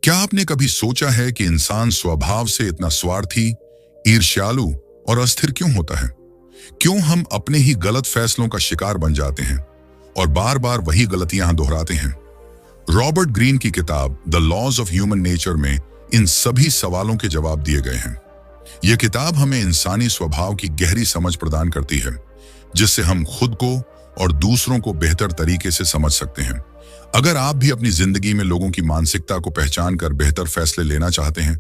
क्या आपने कभी सोचा है कि इंसान स्वभाव से इतना स्वार्थी, ईर्ष्यालु और अस्थिर क्यों होता है? क्यों हम अपने ही गलत फैसलों का शिकार बन जाते हैं और बार बार वही गलतियां दोहराते हैं? रॉबर्ट ग्रीन की किताब the laws of human nature में इन सभी सवालों के जवाब दिए गए हैं। यह किताब हमें इंसानी स्वभाव की गहरी समझ प्रदान करती है, जिससे हम खुद को और दूसरों को बेहतर तरीके से समझ सकते हैं। अगर आप भी अपनी जिंदगी में लोगों की मानसिकता को पहचान कर बेहतर फैसले लेना चाहते हैं,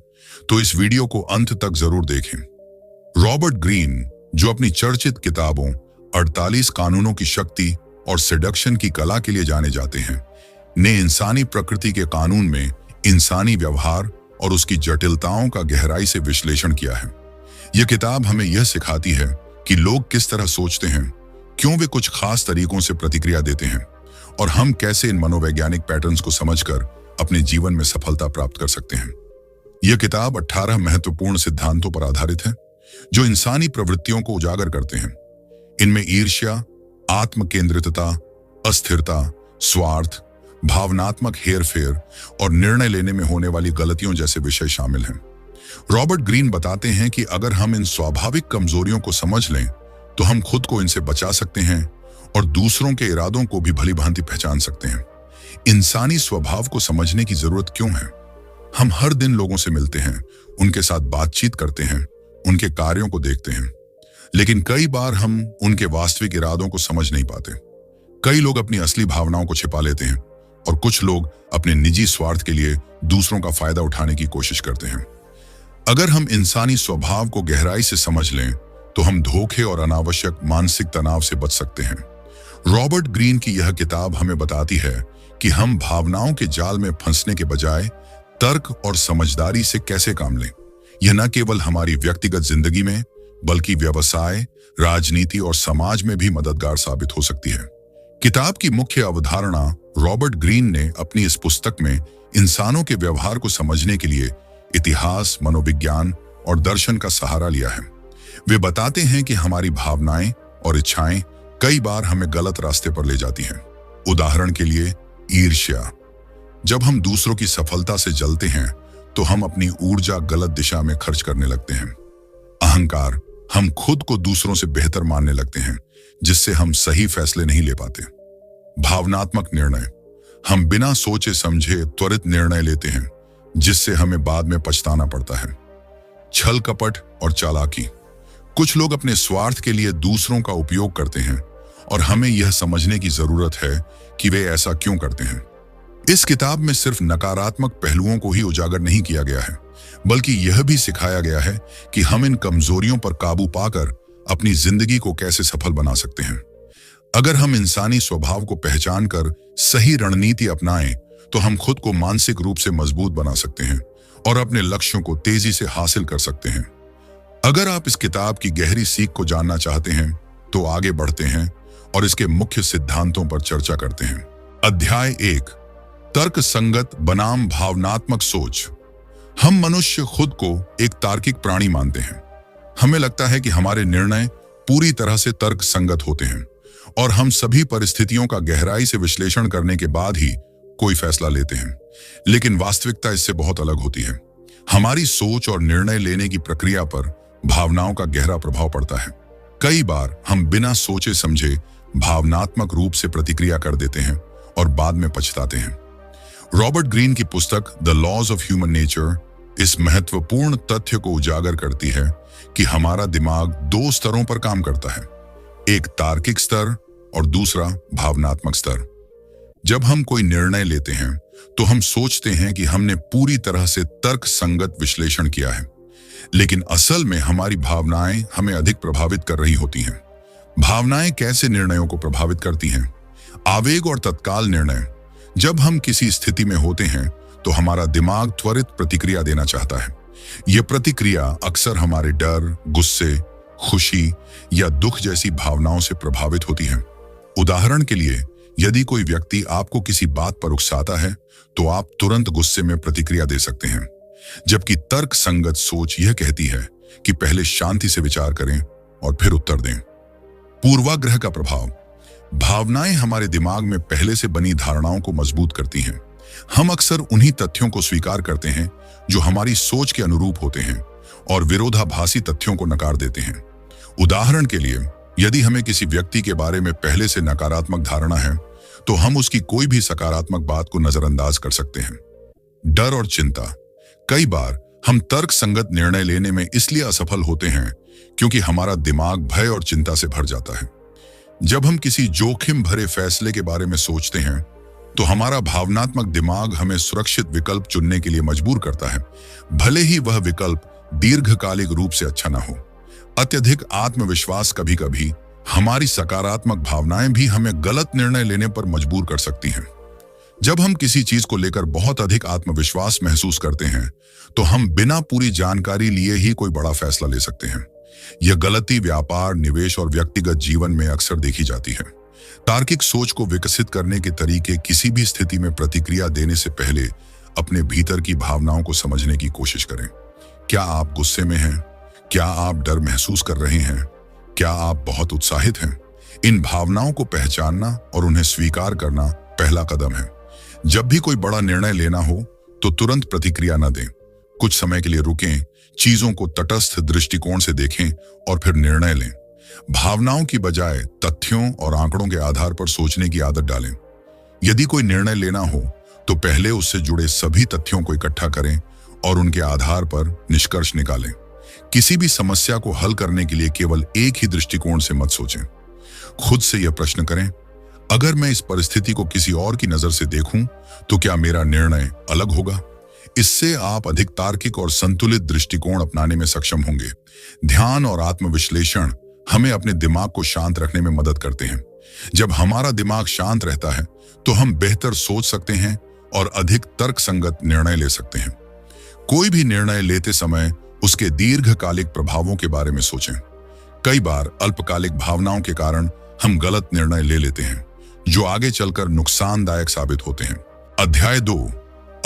तो इस वीडियो को अंत तक जरूर देखें। रॉबर्ट ग्रीन, जो अपनी चर्चित किताबों 48 कानूनों की शक्ति और सेडक्शन की कला के लिए जाने जाते हैं, ने इंसानी प्रकृति के कानून में इंसानी व्यवहार और उसकी जटिलताओं का गहराई से विश्लेषण किया है। यह किताब हमें यह सिखाती है कि लोग किस तरह सोचते हैं, क्यों वे कुछ खास तरीकों से प्रतिक्रिया देते हैं और हम कैसे इन मनोवैज्ञानिक पैटर्न्स को समझकर अपने जीवन में सफलता प्राप्त कर सकते हैं। यह किताब 18 महत्वपूर्ण सिद्धांतों पर आधारित है, जो इंसानी प्रवृत्तियों को उजागर करते हैं। इनमें ईर्ष्या, आत्म केंद्रितता, अस्थिरता, स्वार्थ, भावनात्मक हेरफेर और निर्णय लेने में होने वाली गलतियों जैसे विषय शामिल हैं। रॉबर्ट ग्रीन बताते हैं कि अगर हम इन स्वाभाविक कमजोरियों को समझ लें, तो हम खुद को इनसे बचा सकते हैं और दूसरों के इरादों को भी भली भांति पहचान सकते हैं। इंसानी स्वभाव को समझने की जरूरत क्यों है? हम हर दिन लोगों से मिलते हैं, उनके साथ बातचीत करते हैं, उनके कार्यों को देखते हैं, लेकिन कई बार हम उनके वास्तविक इरादों को समझ नहीं पाते। कई लोग अपनी असली भावनाओं को छिपा लेते हैं और कुछ लोग अपने निजी स्वार्थ के लिए दूसरों का फायदा उठाने की कोशिश करते हैं। अगर हम इंसानी स्वभाव को गहराई से समझ लें, तो हम धोखे और अनावश्यक मानसिक तनाव से बच सकते हैं। रॉबर्ट ग्रीन की यह किताब हमें बताती है कि हम भावनाओं के जाल में फंसने के बजाय तर्क और समझदारी से कैसे काम लें। यह न केवल हमारी व्यक्तिगत जिंदगी में, बल्कि व्यवसाय, राजनीति और समाज में भी मददगार साबित हो सकती है। किताब की मुख्य अवधारणा रॉबर्ट ग्रीन ने अपनी इस पुस्तक में इंसानों के व्यवहार को समझने के लिए इतिहास, मनोविज्ञान और दर्शन का सहारा लिया है। वे बताते हैं कि हमारी भावनाएं और इच्छाएं कई बार हमें गलत रास्ते पर ले जाती हैं। उदाहरण के लिए ईर्ष्या। जब हम दूसरों की सफलता से जलते हैं, तो हम अपनी ऊर्जा गलत दिशा में खर्च करने लगते हैं। अहंकार। हम खुद को दूसरों से बेहतर मानने लगते हैं, जिससे हम सही फैसले नहीं ले पाते। भावनात्मक निर्णय। हम बिना सोचे समझे त्वरित निर्णय लेते हैं, जिससे हमें बाद में पछताना पड़ता है। छल कपट और चालाकी। कुछ लोग अपने स्वार्थ के लिए दूसरों का उपयोग करते हैं और हमें यह समझने की जरूरत है कि वे ऐसा क्यों करते हैं। इस किताब में सिर्फ नकारात्मक पहलुओं को ही उजागर नहीं किया गया है, बल्कि यह भी सिखाया गया है कि हम इन कमजोरियों पर काबू पाकर अपनी जिंदगी को कैसे सफल बना सकते हैं। अगर हम इंसानी स्वभाव को पहचान कर सही रणनीति अपनाएं, तो हम खुद को मानसिक रूप से मजबूत बना सकते हैं और अपने लक्ष्यों को तेजी से हासिल कर सकते हैं। अगर आप इस किताब की गहरी सीख को जानना चाहते हैं, तो आगे बढ़ते हैं और इसके मुख्य सिद्धांतों पर चर्चा करते हैं। अध्याय 1, तर्क संगत बनाम भावनात्मक सोच। हम मनुष्य खुद को एक तार्किक प्राणी मानते हैं। हमें लगता है कि हमारे निर्णय पूरी तरह से तर्क संगत होते हैं और हम सभी परिस्थितियों का गहराई से विश्लेषण करने के बाद ही कोई फैसला लेते हैं। लेकिन वास्तविकता इससे बहुत अलग होती है। हमारी सोच और निर्णय लेने की प्रक्रिया पर भावनाओं का गहरा प्रभाव पड़ता है। कई बार हम बिना सोचे समझे भावनात्मक रूप से प्रतिक्रिया कर देते हैं और बाद में पछताते हैं। रॉबर्ट ग्रीन की पुस्तक the laws of human nature इस महत्वपूर्ण तथ्य को उजागर करती है कि हमारा दिमाग 2 स्तरों पर काम करता है, एक तार्किक स्तर और दूसरा भावनात्मक स्तर। जब हम कोई निर्णय लेते हैं, तो हम सोचते हैं कि हमने पूरी तरह से तर्क संगत विश्लेषण किया है, लेकिन असल में हमारी भावनाएं हमें अधिक प्रभावित कर रही होती हैं। भावनाएं कैसे निर्णयों को प्रभावित करती हैं? आवेग और तत्काल निर्णय। जब हम किसी स्थिति में होते हैं, तो हमारा दिमाग त्वरित प्रतिक्रिया देना चाहता है। यह प्रतिक्रिया अक्सर हमारे डर, गुस्से, खुशी या दुख जैसी भावनाओं से प्रभावित होती है। उदाहरण के लिए, यदि कोई व्यक्ति आपको किसी बात पर उकसाता है, तो आप तुरंत गुस्से में प्रतिक्रिया दे सकते हैं, जबकि तर्क संगत सोच यह कहती है कि पहले शांति से विचार करें और फिर उत्तर दें। पूर्वाग्रह का प्रभाव। भावनाएं हमारे दिमाग में पहले से बनी धारणाओं को मजबूत करती हैं। हम अक्सर उन्हीं तथ्यों को स्वीकार करते हैं जो हमारी सोच के अनुरूप होते हैं और विरोधाभासी तथ्यों को नकार देते हैं। उदाहरण के लिए, यदि हमें किसी व्यक्ति के बारे में पहले से नकारात्मक धारणा है, तो हम उसकी कोई भी सकारात्मक बात को नजरअंदाज कर सकते हैं। डर और चिंता। कई बार हम तर्क संगत निर्णय लेने में इसलिए असफल होते हैं क्योंकि हमारा दिमाग भय और चिंता से भर जाता है। जब हम किसी जोखिम भरे फैसले के बारे में सोचते हैं, तो हमारा भावनात्मक दिमाग हमें सुरक्षित विकल्प चुनने के लिए मजबूर करता है, भले ही वह विकल्प दीर्घकालिक रूप से अच्छा ना हो। अत्यधिक आत्मविश्वास कभी कभी हमारी सकारात्मक भावनाएं भी हमें गलत निर्णय लेने पर मजबूर कर सकती हैं। जब हम किसी चीज को लेकर बहुत अधिक आत्मविश्वास महसूस करते हैं, तो हम बिना पूरी जानकारी लिए ही कोई बड़ा फैसला ले सकते हैं। यह गलती व्यापार, निवेश और व्यक्तिगत जीवन में अक्सर देखी जाती है। तार्किक सोच को विकसित करने के तरीके किसी भी स्थिति में प्रतिक्रिया देने से पहले अपने भीतर की भावनाओं को समझने की कोशिश करें। क्या आप गुस्से में हैं? क्या आप डर महसूस कर रहे हैं? क्या आप बहुत उत्साहित हैं? इन भावनाओं को पहचानना और उन्हें स्वीकार करना पहला कदम है। जब भी कोई बड़ा निर्णय लेना हो, तो तुरंत प्रतिक्रिया न दें। कुछ समय के लिए रुकें, चीजों को तटस्थ दृष्टिकोण से देखें और फिर निर्णय लें। भावनाओं की बजाय तथ्यों और आंकड़ों के आधार पर सोचने की आदत डालें। यदि कोई निर्णय लेना हो, तो पहले उससे जुड़े सभी तथ्यों को इकट्ठा करें और उनके आधार पर निष्कर्ष निकालें। किसी भी समस्या को हल करने के लिए केवल एक ही दृष्टिकोण से मत सोचें। खुद से यह प्रश्न करें, अगर मैं इस परिस्थिति को किसी और की नजर से देखूं, तो क्या मेरा निर्णय अलग होगा? इससे आप अधिक तार्किक और संतुलित दृष्टिकोण अपनाने में सक्षम होंगे। ध्यान और आत्मविश्लेषण हमें अपने दिमाग को शांत रखने में मदद करते हैं। जब हमारा दिमाग शांत रहता है, तो हम बेहतर सोच सकते हैं और अधिक तर्कसंगत निर्णय ले सकते हैं। कोई भी निर्णय लेते समय उसके दीर्घकालिक प्रभावों के बारे में सोचें। कई बार अल्पकालिक भावनाओं के कारण हम गलत निर्णय ले लेते हैं, जो आगे चलकर नुकसानदायक साबित होते हैं। अध्याय 2,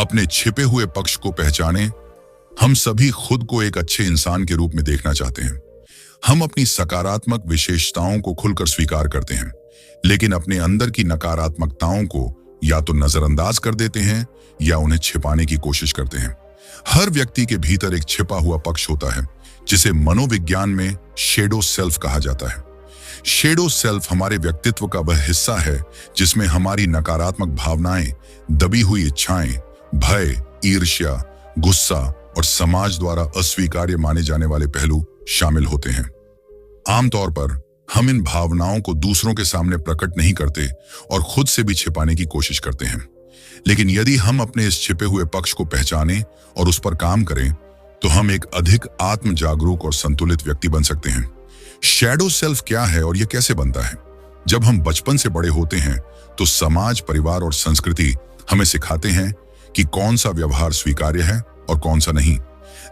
अपने छिपे हुए पक्ष को पहचानें। हम सभी खुद को एक अच्छे इंसान के रूप में देखना चाहते हैं। हम अपनी सकारात्मक विशेषताओं को खुलकर स्वीकार करते हैं, लेकिन अपने अंदर की नकारात्मकताओं को या तो नजरअंदाज कर देते हैं या उन्हें छिपाने की कोशिश करते हैं। हर व्यक्ति के भीतर एक छिपा हुआ पक्ष होता है, जिसे मनोविज्ञान में शैडो सेल्फ कहा जाता है। शैडो सेल्फ हमारे व्यक्तित्व का वह हिस्सा है जिसमें हमारी नकारात्मक भावनाएं, दबी हुई इच्छाएं, भय, ईर्ष्या, गुस्सा और समाज द्वारा अस्वीकार्य माने जाने वाले पहलू शामिल होते हैं। आमतौर पर हम इन भावनाओं को दूसरों के सामने प्रकट नहीं करते और खुद से भी छिपाने की कोशिश करते हैं। लेकिन यदि हम अपने इस छिपे हुए पक्ष को पहचानें और उस पर काम करें, तो हम एक अधिक आत्म जागरूक और संतुलित व्यक्ति बन सकते हैं। शैडो सेल्फ क्या है और यह कैसे बनता है? जब हम बचपन से बड़े होते हैं, तो समाज, परिवार और संस्कृति हमें सिखाते हैं कि कौन सा व्यवहार स्वीकार्य है और कौन सा नहीं।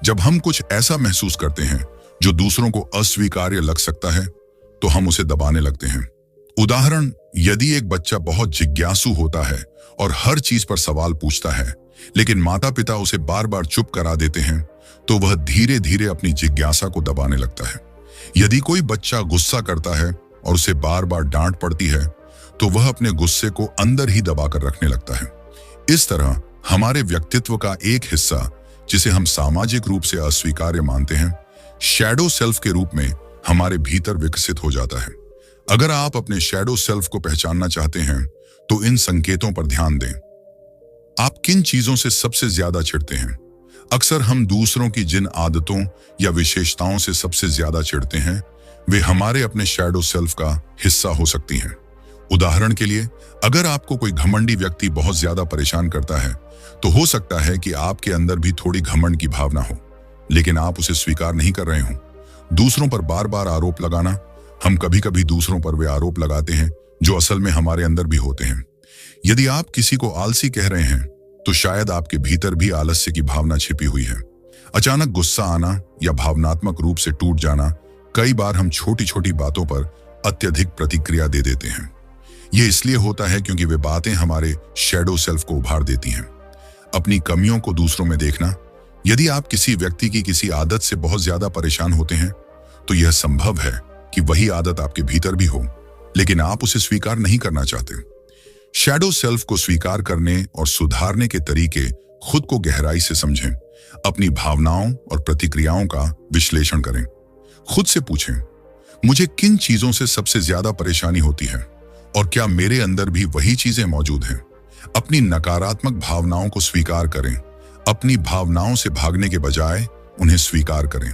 जब हम कुछ ऐसा महसूस करते हैं जो दूसरों को अस्वीकार्य लग सकता है, तो हम उसे दबाने लगते हैं। उदाहरण, यदि एक बच्चा बहुत जिज्ञासु होता है और हर चीज पर सवाल पूछता है, लेकिन माता पिता उसे बार बार चुप करा देते हैं, तो वह धीरे धीरे अपनी जिज्ञासा को दबाने लगता है। यदि कोई बच्चा गुस्सा करता है और उसे बार बार डांट पड़ती है, तो वह अपने गुस्से को अंदर ही दबाकर रखने लगता है। इस तरह हमारे व्यक्तित्व का एक हिस्सा, जिसे हम सामाजिक रूप से अस्वीकार्य मानते हैं, शैडो सेल्फ के रूप में हमारे भीतर विकसित हो जाता है। अगर आप अपने शैडो सेल्फ को पहचानना चाहते हैं, तो इन संकेतों पर ध्यान दें। आप किन चीजों से सबसे ज्यादा चिढ़ते हैं? अक्सर हम दूसरों की जिन आदतों या विशेषताओं से सबसे ज्यादा चिढ़ते हैं, वे हमारे अपने शैडो सेल्फ का हिस्सा हो सकती हैं। उदाहरण के लिए, अगर आपको कोई घमंडी व्यक्ति बहुत ज्यादा परेशान करता है, तो हो सकता है कि आपके अंदर भी थोड़ी घमंड की भावना हो, लेकिन आप उसे स्वीकार नहीं कर रहे हों। दूसरों पर बार बार आरोप लगाना, हम कभी कभी दूसरों पर वे आरोप लगाते हैं जो असल में हमारे अंदर भी होते हैं। यदि आप किसी को आलसी कह रहे हैं, तो शायद आपके भीतर भी आलस्य की भावना छिपी हुई है। अचानक गुस्सा आना या भावनात्मक रूप से टूट जाना, कई बार हम छोटी छोटी बातों पर अत्यधिक प्रतिक्रिया दे देते हैं। यह इसलिए होता है क्योंकि वे बातें हमारे शैडो सेल्फ को उभार देती हैं। अपनी कमियों को दूसरों में देखना। यदि आप किसी व्यक्ति की किसी आदत से बहुत ज्यादा परेशान होते हैं, तो यह संभव है कि वही आदत आपके भीतर भी हो, लेकिन आप उसे स्वीकार नहीं करना चाहते। शैडो सेल्फ को स्वीकार करने और सुधारने के तरीके खुद को गहराई से समझें। अपनी भावनाओं और प्रतिक्रियाओं का विश्लेषण करें। खुद से पूछें, मुझे किन चीजों से सबसे ज्यादा परेशानी होती है और क्या मेरे अंदर भी वही चीजें मौजूद हैं। अपनी नकारात्मक भावनाओं को स्वीकार करें। अपनी भावनाओं से भागने के बजाय उन्हें स्वीकार करें।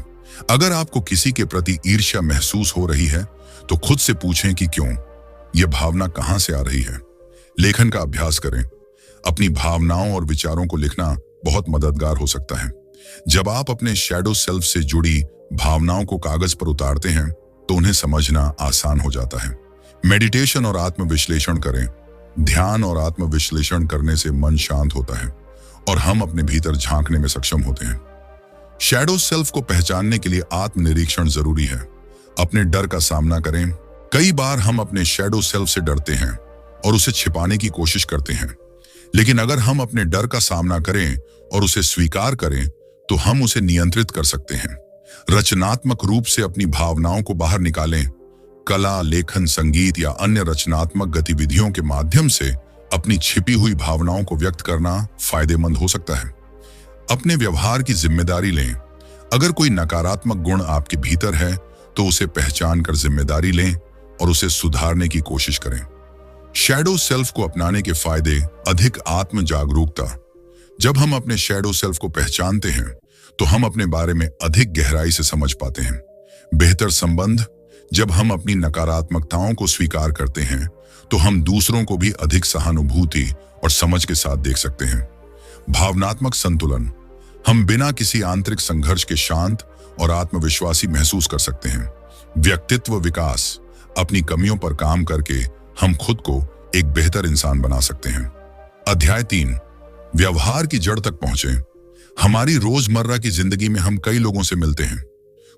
अगर आपको किसी के प्रति ईर्ष्या महसूस हो रही है तो खुद से पूछें कि क्यों, यह भावना कहां से आ रही है। लेखन का अभ्यास करें। अपनी भावनाओं और विचारों को लिखना बहुत मददगार हो सकता है। जब आप अपने शैडो सेल्फ से जुड़ी भावनाओं को कागज पर उतारते हैं तो उन्हें समझना आसान हो जाता है। मेडिटेशन और आत्मविश्लेषण करें। ध्यान और आत्मविश्लेषण करने से मन शांत होता है और हम अपने भीतर झांकने में सक्षम होते हैं। शैडो सेल्फ को पहचानने के लिए आत्मनिरीक्षण जरूरी है। अपने डर का सामना करें। कई बार हम अपने शैडो सेल्फ से डरते हैं और उसे छिपाने की कोशिश करते हैं, लेकिन अगर हम अपने डर का सामना करें और उसे स्वीकार करें तो हम उसे नियंत्रित कर सकते हैं। रचनात्मक रूप से अपनी भावनाओं को बाहर निकालें। कला, लेखन, संगीत या अन्य रचनात्मक गतिविधियों के माध्यम से अपनी छिपी हुई भावनाओं को व्यक्त करना फायदेमंद हो सकता है। अपने व्यवहार की जिम्मेदारी लें। अगर कोई नकारात्मक गुण आपके भीतर है तो उसे पहचान कर जिम्मेदारी लें और उसे सुधारने की कोशिश करें। शैडो सेल्फ को अपनाने के फायदे। अधिक आत्म जागरूकता। जब हम अपने शैडो सेल्फ को पहचानते हैं तो हम अपने बारे में अधिक गहराई से समझ पाते हैं। बेहतर संबंध। जब हम अपनी नकारात्मकताओं को स्वीकार करते हैं तो हम दूसरों को भी अधिक सहानुभूति और समझ के साथ देख सकते हैं। भावनात्मक संतुलन। हम बिना किसी आंतरिक संघर्ष के शांत और आत्मविश्वासी महसूस कर सकते हैं। व्यक्तित्व विकास। अपनी कमियों पर काम करके हम खुद को एक बेहतर इंसान बना सकते हैं। अध्याय 3, व्यवहार की जड़ तक पहुंचें। हमारी रोजमर्रा की जिंदगी में हम कई लोगों से मिलते हैं।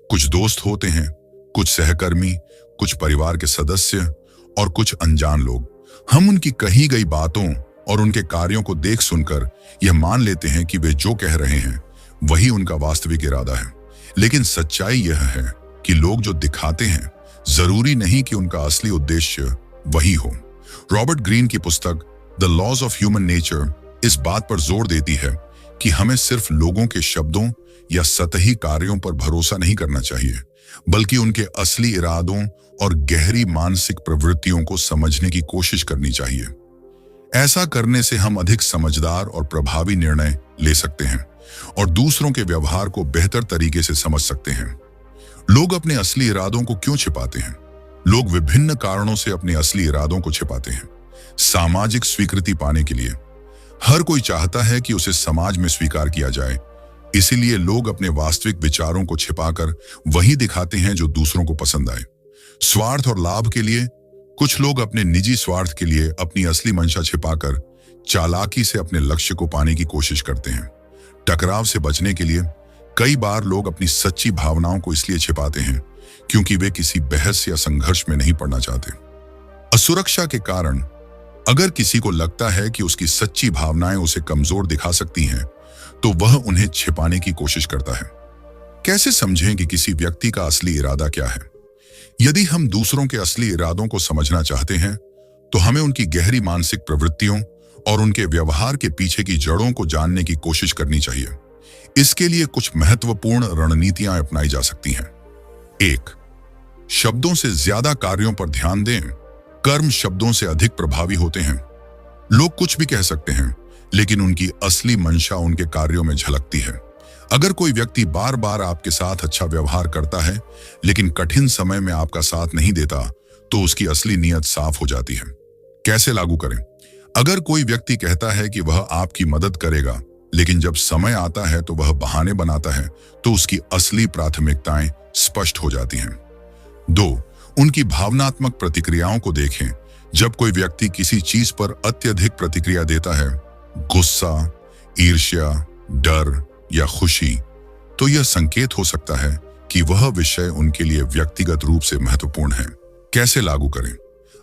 कुछ दोस्त होते हैं, कुछ सहकर्मी, कुछ परिवार के सदस्य और कुछ अनजान लोग। हम उनकी कही गई बातों और उनके कार्यों को देख सुनकर यह मान लेते हैं कि वे जो कह रहे हैं वही उनका वास्तविक इरादा है। लेकिन सच्चाई यह है कि लोग जो दिखाते हैं जरूरी नहीं कि उनका असली उद्देश्य वही हो। रॉबर्ट ग्रीन की पुस्तक the laws of human nature इस बात पर जोर देती है कि हमें सिर्फ लोगों के शब्दों या सतही कार्यों पर भरोसा नहीं करना चाहिए, बल्कि उनके असली इरादों और गहरी मानसिक प्रवृत्तियों को समझने की कोशिश करनी चाहिए। ऐसा करने से हम अधिक समझदार और प्रभावी निर्णय ले सकते हैं और दूसरों के व्यवहार को बेहतर तरीके से समझ सकते हैं। लोग अपने असली इरादों को क्यों छिपाते हैं? लोग विभिन्न कारणों से अपने असली इरादों को छिपाते हैं। सामाजिक स्वीकृति पाने के लिए। हर कोई चाहता है कि उसे समाज में स्वीकार किया जाए, इसीलिए लोग अपने वास्तविक विचारों को छिपाकर वही दिखाते हैं जो दूसरों को पसंद आए। स्वार्थ और लाभ के लिए। कुछ लोग अपने निजी स्वार्थ के लिए अपनी असली मंशा छिपाकर चालाकी से अपने लक्ष्य को पाने की कोशिश करते हैं। टकराव से बचने के लिए। कई बार लोग अपनी सच्ची भावनाओं को इसलिए छिपाते हैं क्योंकि वे किसी बहस या संघर्ष में नहीं पड़ना चाहते। असुरक्षा के कारण। अगर किसी को लगता है कि उसकी सच्ची भावनाएं उसे कमजोर दिखा सकती हैं, तो वह उन्हें छिपाने की कोशिश करता है। कैसे समझें कि किसी व्यक्ति का असली इरादा क्या है? यदि हम दूसरों के असली इरादों को समझना चाहते हैं, तो हमें उनकी गहरी मानसिक प्रवृत्तियों और उनके व्यवहार के पीछे की जड़ों को जानने की कोशिश करनी चाहिए। इसके लिए कुछ महत्वपूर्ण रणनीतियां अपनाई जा सकती हैं। 1. शब्दों से ज्यादा कार्यों पर ध्यान दें। कर्म शब्दों से अधिक प्रभावी होते हैं। लोग कुछ भी कह सकते हैं, लेकिन उनकी असली मंशा उनके कार्यों में झलकती है। अगर कोई व्यक्ति बार बार आपके साथ अच्छा व्यवहार करता है, लेकिन कठिन समय में आपका साथ नहीं देता, तो उसकी असली नीयत साफ हो जाती है। कैसे लागू करें? अगर कोई व्यक्ति कहता है कि वह आपकी मदद करेगा, लेकिन जब समय आता है तो वह बहाने बनाता है, तो उसकी असली प्राथमिकताएं स्पष्ट हो जाती हैं। 2. उनकी भावनात्मक प्रतिक्रियाओं को देखें। जब कोई व्यक्ति किसी चीज पर अत्यधिक प्रतिक्रिया देता है, गुस्सा, ईर्ष्या, डर या खुशी, तो यह संकेत हो सकता है कि वह विषय उनके लिए व्यक्तिगत रूप से महत्वपूर्ण है। कैसे लागू करें?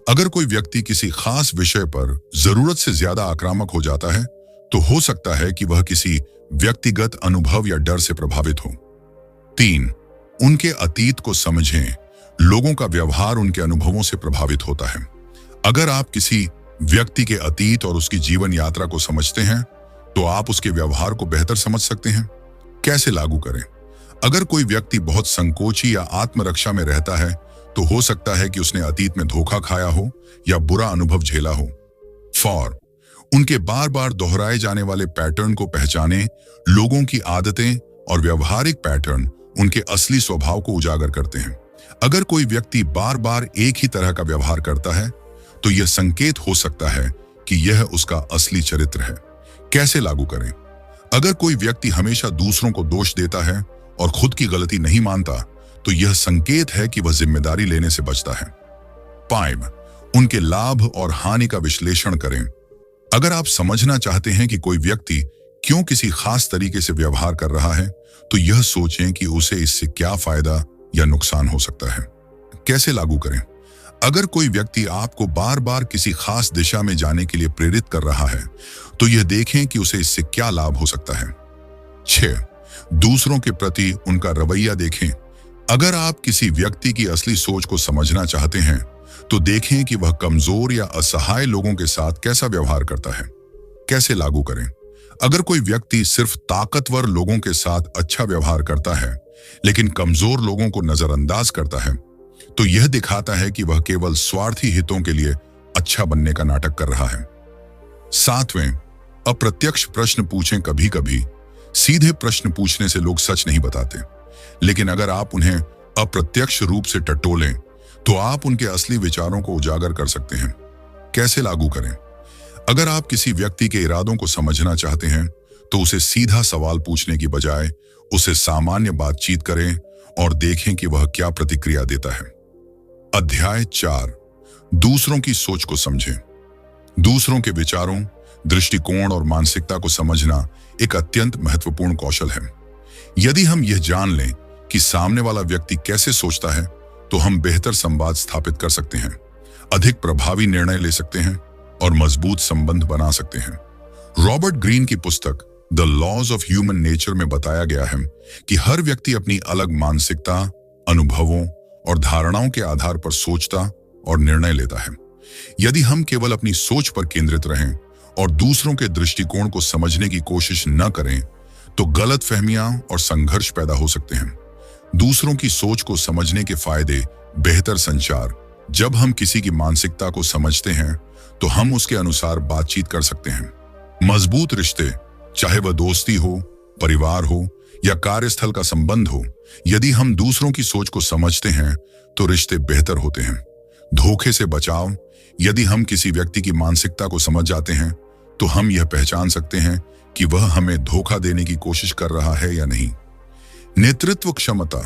अगर कोई व्यक्ति किसी खास विषय पर जरूरत से ज्यादा आक्रामक हो जाता है, तो हो सकता है कि वह किसी व्यक्तिगत अनुभव या डर से प्रभावित हो। 3. उनके अतीत को समझें। लोगों का व्यवहार उनके अनुभवों से प्रभावित होता है। अगर आप किसी व्यक्ति के अतीत और उसकी जीवन यात्रा को समझते हैं तो आप उसके व्यवहार को बेहतर समझ सकते हैं। कैसे लागू करें? अगर कोई व्यक्ति बहुत संकोची या आत्मरक्षा में रहता है तो हो सकता है कि उसने अतीत में धोखा खाया हो या बुरा अनुभव झेला हो। फॉर उनके बार बार दोहराए जाने वाले पैटर्न को पहचाने। लोगों की आदतें और व्यवहारिक पैटर्न उनके असली स्वभाव को उजागर करते हैं। अगर कोई व्यक्ति बार बार एक ही तरह का व्यवहार करता है तो यह संकेत हो सकता है कि यह उसका असली चरित्र है। कैसे लागू करें? अगर कोई व्यक्ति हमेशा दूसरों को दोष देता है और खुद की गलती नहीं मानता तो यह संकेत है कि वह जिम्मेदारी लेने से बचता है। 5. उनके लाभ और हानि का विश्लेषण करें। अगर आप समझना चाहते हैं कि कोई व्यक्ति क्यों किसी खास तरीके से व्यवहार कर रहा है तो यह सोचें कि उसे इससे क्या फायदा या नुकसान हो सकता है। कैसे लागू करें? अगर कोई व्यक्ति आपको बार बार किसी खास दिशा में जाने के लिए प्रेरित कर रहा है तो यह देखें कि उसे इससे क्या लाभ हो सकता है। 6. दूसरों के प्रति उनका रवैया देखें। अगर आप किसी व्यक्ति की असली सोच को समझना चाहते हैं तो देखें कि वह कमजोर या असहाय लोगों के साथ कैसा व्यवहार करता है। कैसे लागू करें? अगर कोई व्यक्ति सिर्फ ताकतवर लोगों के साथ अच्छा व्यवहार करता है लेकिन कमजोर लोगों को नजरअंदाज करता है तो यह दिखाता है कि वह केवल स्वार्थी हितों के लिए अच्छा बनने का नाटक कर रहा है। 7वें, अप्रत्यक्ष प्रश्न पूछें। कभी कभी सीधे प्रश्न पूछने से लोग सच नहीं बताते, लेकिन अगर आप उन्हें अप्रत्यक्ष रूप से टटोलें तो आप उनके असली विचारों को उजागर कर सकते हैं। कैसे लागू करें? अगर आप किसी व्यक्ति के इरादों को समझना चाहते हैं तो उसे सीधा सवाल पूछने की बजाय उसे सामान्य बातचीत करें और देखें कि वह क्या प्रतिक्रिया देता है। अध्याय 4, दूसरों की सोच को समझें। दूसरों के विचारों, दृष्टिकोण और मानसिकता को समझना एक अत्यंत महत्वपूर्ण कौशल है। यदि हम यह जान लें कि सामने वाला व्यक्ति कैसे सोचता है तो हम बेहतर संवाद स्थापित कर सकते हैं, अधिक प्रभावी निर्णय ले सकते हैं और मजबूत संबंध बना सकते हैं। रॉबर्ट ग्रीन की पुस्तक the laws of human nature में बताया गया है कि हर व्यक्ति अपनी अलग मानसिकता, अनुभवों और धारणाओं के आधार पर सोचता और निर्णय लेता है। यदि हम केवल अपनी सोच पर केंद्रित रहें और दूसरों के दृष्टिकोण को समझने की कोशिश न करें तो गलतफहमियां और संघर्ष पैदा हो सकते हैं। दूसरों की सोच को समझने के फायदे: बेहतर संचार। जब हम किसी की मानसिकता को समझते हैं तो हम उसके अनुसार बातचीत कर सकते हैं। मजबूत रिश्ते, चाहे वह दोस्ती हो, परिवार हो या कार्यस्थल का संबंध हो, यदि हम दूसरों की सोच को समझते हैं तो रिश्ते बेहतर होते हैं। धोखे से बचाव। यदि हम किसी व्यक्ति की मानसिकता को समझ जाते हैं तो हम यह पहचान सकते हैं कि वह हमें धोखा देने की कोशिश कर रहा है या नहीं। नेतृत्व क्षमता।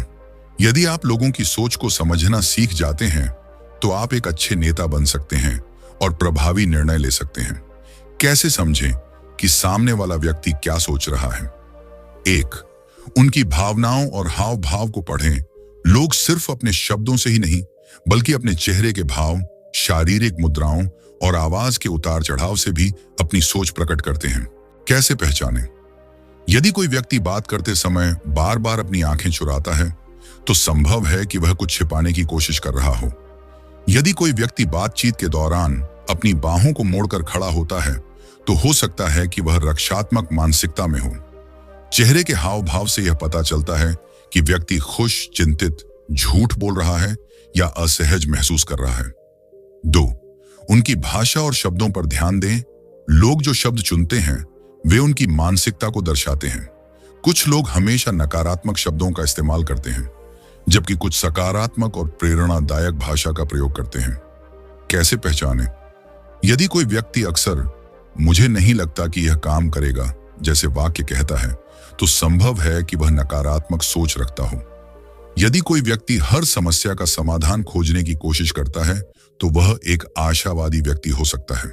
यदि आप लोगों की सोच को समझना सीख जाते हैं तो आप एक अच्छे नेता बन सकते हैं और प्रभावी निर्णय ले सकते हैं। कैसे समझें कि सामने वाला व्यक्ति क्या सोच रहा है? 1. उनकी भावनाओं और हाव भाव को पढ़ें। लोग सिर्फ अपने शब्दों से ही नहीं बल्कि अपने चेहरे के भाव, शारीरिक मुद्राओं और आवाज के उतार चढ़ाव से भी अपनी सोच प्रकट करते हैं। कैसे पहचानें? यदि कोई व्यक्ति बात करते समय बार बार अपनी आंखें चुराता है तो संभव है कि वह कुछ छिपाने की कोशिश कर रहा हो। यदि कोई व्यक्ति बातचीत के दौरान अपनी बाहों को मोड़कर खड़ा होता है तो हो सकता है कि वह रक्षात्मक मानसिकता में हो। चेहरे के हाव भाव से यह पता चलता है कि व्यक्ति खुश, चिंतित, झूठ बोल रहा है या असहज महसूस कर रहा है। 2. उनकी भाषा और शब्दों पर ध्यान दें। लोग जो शब्द चुनते हैं वे उनकी मानसिकता को दर्शाते हैं। कुछ लोग हमेशा नकारात्मक शब्दों का इस्तेमाल करते हैं जबकि कुछ सकारात्मक और प्रेरणादायक भाषा का प्रयोग करते हैं। कैसे पहचानें? यदि कोई व्यक्ति अक्सर "मुझे नहीं लगता कि यह काम करेगा" जैसे वाक्य कहता है तो संभव है कि वह नकारात्मक सोच रखता हो। यदि कोई व्यक्ति हर समस्या का समाधान खोजने की कोशिश करता है तो वह एक आशावादी व्यक्ति हो सकता है।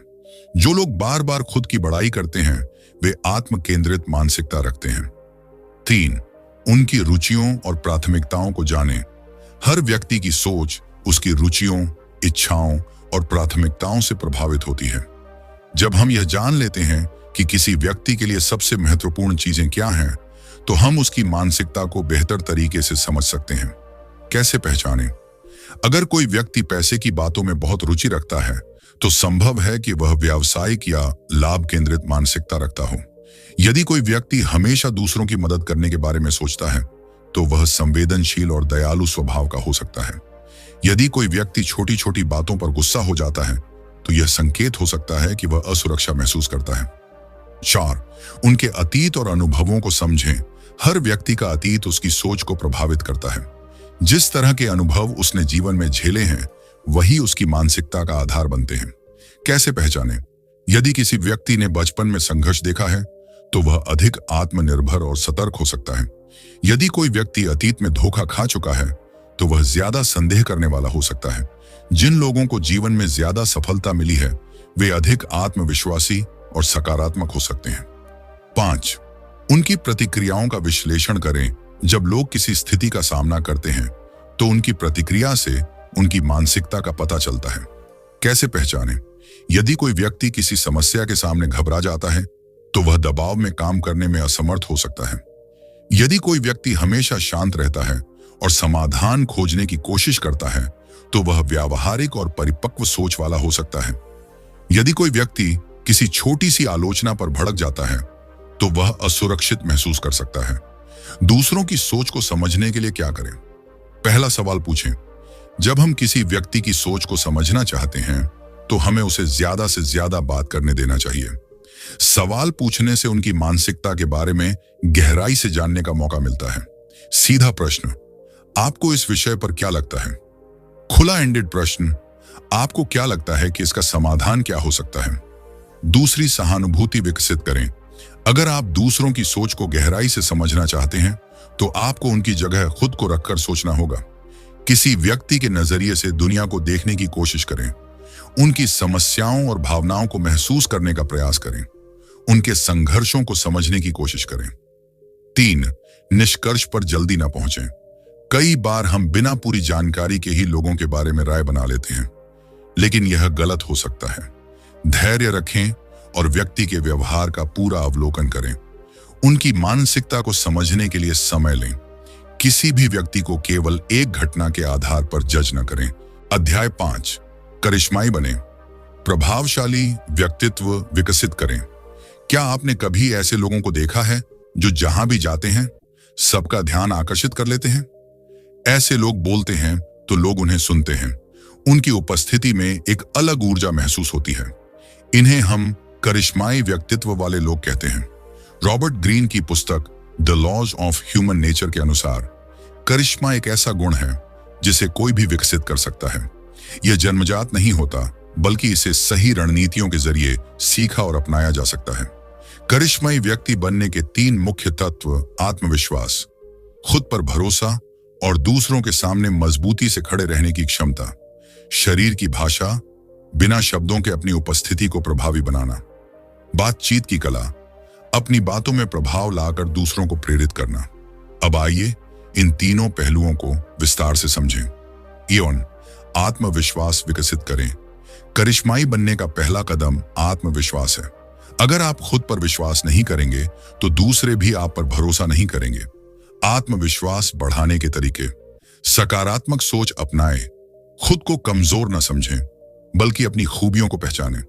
जो लोग बार बार खुद की बड़ाई करते हैं वे आत्म केंद्रित मानसिकता रखते हैं। 3. उनकी रुचियों और प्राथमिकताओं को जानें। हर व्यक्ति की सोच उसकी रुचियों, इच्छाओं और प्राथमिकताओं से प्रभावित होती है। जब हम यह जान लेते हैं कि किसी व्यक्ति के लिए सबसे महत्वपूर्ण चीजें क्या हैं तो हम उसकी मानसिकता को बेहतर तरीके से समझ सकते हैं। कैसे पहचानें? अगर कोई व्यक्ति पैसे की बातों में बहुत रुचि रखता है तो संभव है कि वह व्यावसायिक या लाभ केंद्रित मानसिकता रखता हो। यदि कोई व्यक्ति हमेशा दूसरों की मदद करने के बारे में सोचता है, तो वह संवेदनशील और दयालु स्वभाव का हो सकता है। यदि कोई व्यक्ति छोटी छोटी बातों पर गुस्सा हो जाता है, तो यह संकेत हो सकता है कि वह असुरक्षा महसूस करता है। 4. उनके अतीत और अनुभवों को समझें। हर व्यक्ति का अतीत उसकी सोच को प्रभावित करता है। जिस तरह के अनुभव उसने जीवन में झेले हैं, वही उसकी मानसिकता का आधार बनते हैं। कैसे पहचानें? यदि किसी व्यक्ति ने बचपन में संघर्ष देखा है, तो वह अधिक आत्मनिर्भर और सतर्क हो सकता है। यदि कोई व्यक्ति अतीत में धोखा खा चुका है, तो वह ज्यादा संदेह करने वाला हो सकता है। जिन लोगों को जीवन में ज्यादा सफलता मिली है, वे अधिक आत्मविश्वासी और सकारात्मक हो सकते हैं। 5. उनकी प्रतिक्रियाओं का विश्लेषण करें। जब लोग किसी स्थिति का सामना करते हैं, तो उनकी प्रतिक्रिया से उनकी मानसिकता का पता चलता है। कैसे पहचानें? यदि कोई व्यक्ति किसी समस्या के सामने घबरा जाता है, तो वह दबाव में काम करने में असमर्थ हो सकता है। यदि कोई व्यक्ति हमेशा शांत रहता है और समाधान खोजने की कोशिश करता है, तो वह व्यावहारिक और परिपक्व सोच वाला हो सकता है। यदि कोई व्यक्ति किसी छोटी सी आलोचना पर भड़क जाता है, तो वह असुरक्षित महसूस कर सकता है। दूसरों की सोच को समझने के लिए क्या करें? पहला सवाल पूछें। जब हम किसी व्यक्ति की सोच को समझना चाहते हैं, तो हमें उसे ज्यादा से ज्यादा बात करने देना चाहिए। सवाल पूछने से उनकी मानसिकता के बारे में गहराई से जानने का मौका मिलता है। सीधा प्रश्न, आपको इस विषय पर क्या लगता है? खुला एंडेड प्रश्न, आपको क्या लगता है कि इसका समाधान क्या हो सकता है? दूसरी सहानुभूति विकसित करें। अगर आप दूसरों की सोच को गहराई से समझना चाहते हैं, तो आपको उनकी जगह खुद को रखकर सोचना होगा। किसी व्यक्ति के नजरिए से दुनिया को देखने की कोशिश करें। उनकी समस्याओं और भावनाओं को महसूस करने का प्रयास करें। उनके संघर्षों को समझने की कोशिश करें। 3. निष्कर्ष पर जल्दी न पहुंचें। कई बार हम बिना पूरी जानकारी के ही लोगों के बारे में राय बना लेते हैं, लेकिन यह गलत हो सकता है। धैर्य रखें और व्यक्ति के व्यवहार का पूरा अवलोकन करें। उनकी मानसिकता को समझने के लिए समय लें। किसी भी व्यक्ति को केवल एक घटना के आधार पर जज न करें। अध्याय 5, करिश्माई बने। प्रभावशाली व्यक्तित्व विकसित करें। क्या आपने कभी ऐसे लोगों को देखा है जो जहां भी जाते हैं, सबका ध्यान आकर्षित कर लेते हैं? ऐसे लोग बोलते हैं तो लोग उन्हें सुनते हैं। उनकी उपस्थिति में एक अलग ऊर्जा महसूस होती है। इन्हें हम करिश्माई व्यक्तित्व वाले लोग कहते हैं। रॉबर्ट ग्रीन की पुस्तक the laws of human nature के अनुसार करिश्मा एक ऐसा गुण है जिसे कोई भी विकसित कर सकता है। यह जन्मजात नहीं होता, बल्कि इसे सही रणनीतियों के जरिए सीखा और अपनाया जा सकता है। करिश्माई व्यक्ति बनने के 3 मुख्य तत्व आत्मविश्वास, खुद पर भरोसा और दूसरों के सामने मजबूती से खड़े रहने की क्षमता। शरीर की भाषा, बिना शब्दों के अपनी उपस्थिति को प्रभावी बनाना। बातचीत की कला, अपनी बातों में प्रभाव लाकर दूसरों को प्रेरित करना। अब आइए इन तीनों पहलुओं को विस्तार से समझें। इयोन, आत्मविश्वास विकसित करें। करिश्माई बनने का पहला कदम आत्मविश्वास है। अगर आप खुद पर विश्वास नहीं करेंगे, तो दूसरे भी आप पर भरोसा नहीं करेंगे। आत्मविश्वास बढ़ाने के तरीके: सकारात्मक सोच अपनाएं। खुद को कमजोर न समझें, बल्कि अपनी खूबियों को पहचानें।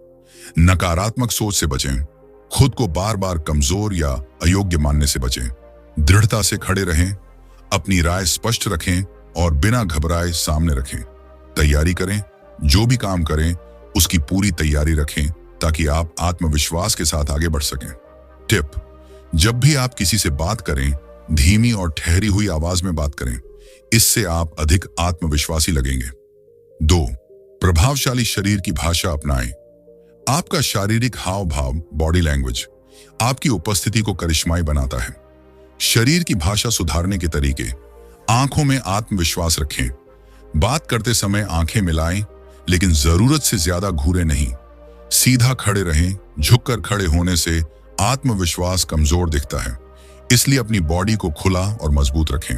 नकारात्मक सोच से बचें। खुद को बार बार कमजोर या अयोग्य मानने से बचें। दृढ़ता से खड़े रहें, अपनी राय स्पष्ट रखें और बिना घबराए सामने रखें। तैयारी करें, जो भी काम करें उसकी पूरी तैयारी रखें ताकि आप आत्मविश्वास के साथ आगे बढ़ सकें। टिप: जब भी आप किसी से बात करें, धीमी और ठहरी हुई आवाज में बात करें। इससे आप अधिक आत्मविश्वासी लगेंगे। 2. प्रभावशाली शरीर की भाषा अपनाएं। आपका शारीरिक हाव भाव, बॉडी लैंग्वेज, आपकी उपस्थिति को करिश्माई बनाता है। शरीर की भाषा सुधारने के तरीके: आंखों में आत्मविश्वास रखें। बात करते समय आंखें मिलाएं, लेकिन जरूरत से ज्यादा घूरे नहीं। सीधा खड़े रहें। झुककर खड़े होने से आत्मविश्वास कमजोर दिखता है, इसलिए अपनी बॉडी को खुला और मजबूत रखें।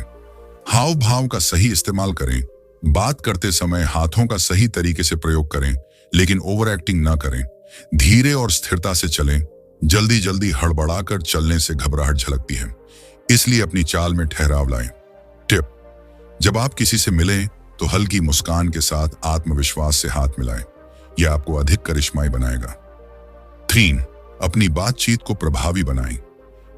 हाव भाव का सही इस्तेमाल करें। बात करते समय हाथों का सही तरीके से प्रयोग करें, लेकिन ओवर एक्टिंग न करें। धीरे और स्थिरता से चलें। जल्दी जल्दी हड़बड़ाकर चलने से घबराहट झलकती है, इसलिए अपनी चाल में ठहराव लाएं। टिप: जब आप किसी से मिलें, तो हल्की मुस्कान के साथ आत्मविश्वास से हाथ मिलाएं। यह आपको अधिक करिश्माई बनाएगा। 3. अपनी बातचीत को प्रभावी बनाएं।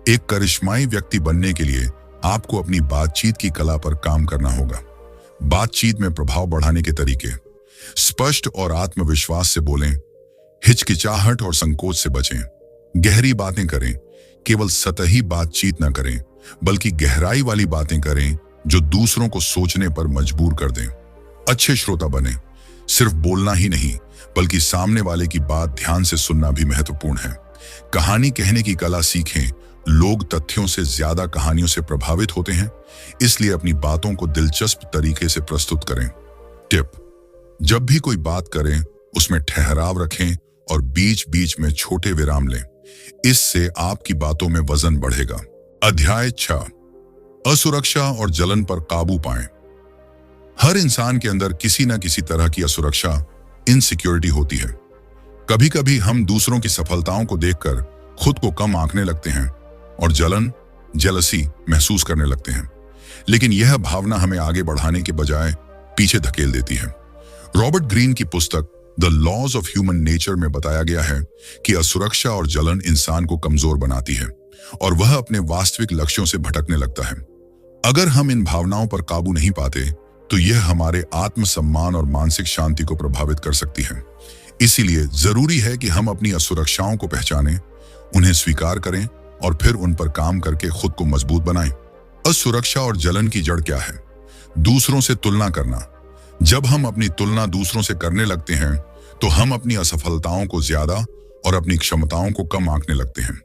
एक करिश्माई व्यक्ति बनने के लिए आपको अपनी बातचीत की कला पर काम करना होगा। बातचीत में प्रभाव बढ़ाने के तरीके: स्पष्ट और आत्मविश्वास से बोलें, हिचकिचाहट और संकोच से बचें, गहरी बातें करें, केवल सतही बातचीत न करें बल्कि गहराई वाली बातें करें जो दूसरों को सोचने पर मजबूर कर दें। अच्छे श्रोता बने, सिर्फ बोलना ही नहीं बल्कि सामने वाले की बात ध्यान से सुनना भी महत्वपूर्ण है। कहानी कहने की कला सीखें। लोग तथ्यों से ज्यादा कहानियों से प्रभावित होते हैं, इसलिए अपनी बातों को दिलचस्प तरीके से प्रस्तुत करें। टिप: जब भी कोई बात करें उसमें ठहराव रखें और बीच बीच में छोटे विराम लें। इससे आपकी बातों में वजन बढ़ेगा। अध्याय 6: असुरक्षा और जलन पर काबू पाएं। हर इंसान के अंदर किसी न किसी तरह की असुरक्षा, इनसिक्योरिटी होती है। कभी कभी हम दूसरों की सफलताओं को देखकर खुद को कम आंकने लगते हैं और जलन, जेलसी महसूस करने लगते हैं, लेकिन यह भावना हमें आगे बढ़ाने के बजाय पीछे धकेल देती है। रॉबर्ट ग्रीन की पुस्तक the laws of human nature में बताया गया है कि असुरक्षा और जलन इंसान को कमजोर बनाती है और वह अपने वास्तविक लक्ष्यों से भटकने लगता है। अगर हम इन भावनाओं पर काबू नहीं पाते तो यह हमारे आत्मसम्मान और मानसिक शांति को प्रभावित कर सकती है। इसीलिए जरूरी है कि हम अपनी असुरक्षाओं को पहचानें, उन्हें स्वीकार करें और फिर उन पर काम करके खुद को मजबूत बनाएं। असुरक्षा और जलन की जड़ क्या है? दूसरों से तुलना करना। जब हम अपनी तुलना दूसरों से करने लगते हैं तो हम अपनी असफलताओं को ज्यादा और अपनी क्षमताओं को कम आंकने लगते हैं।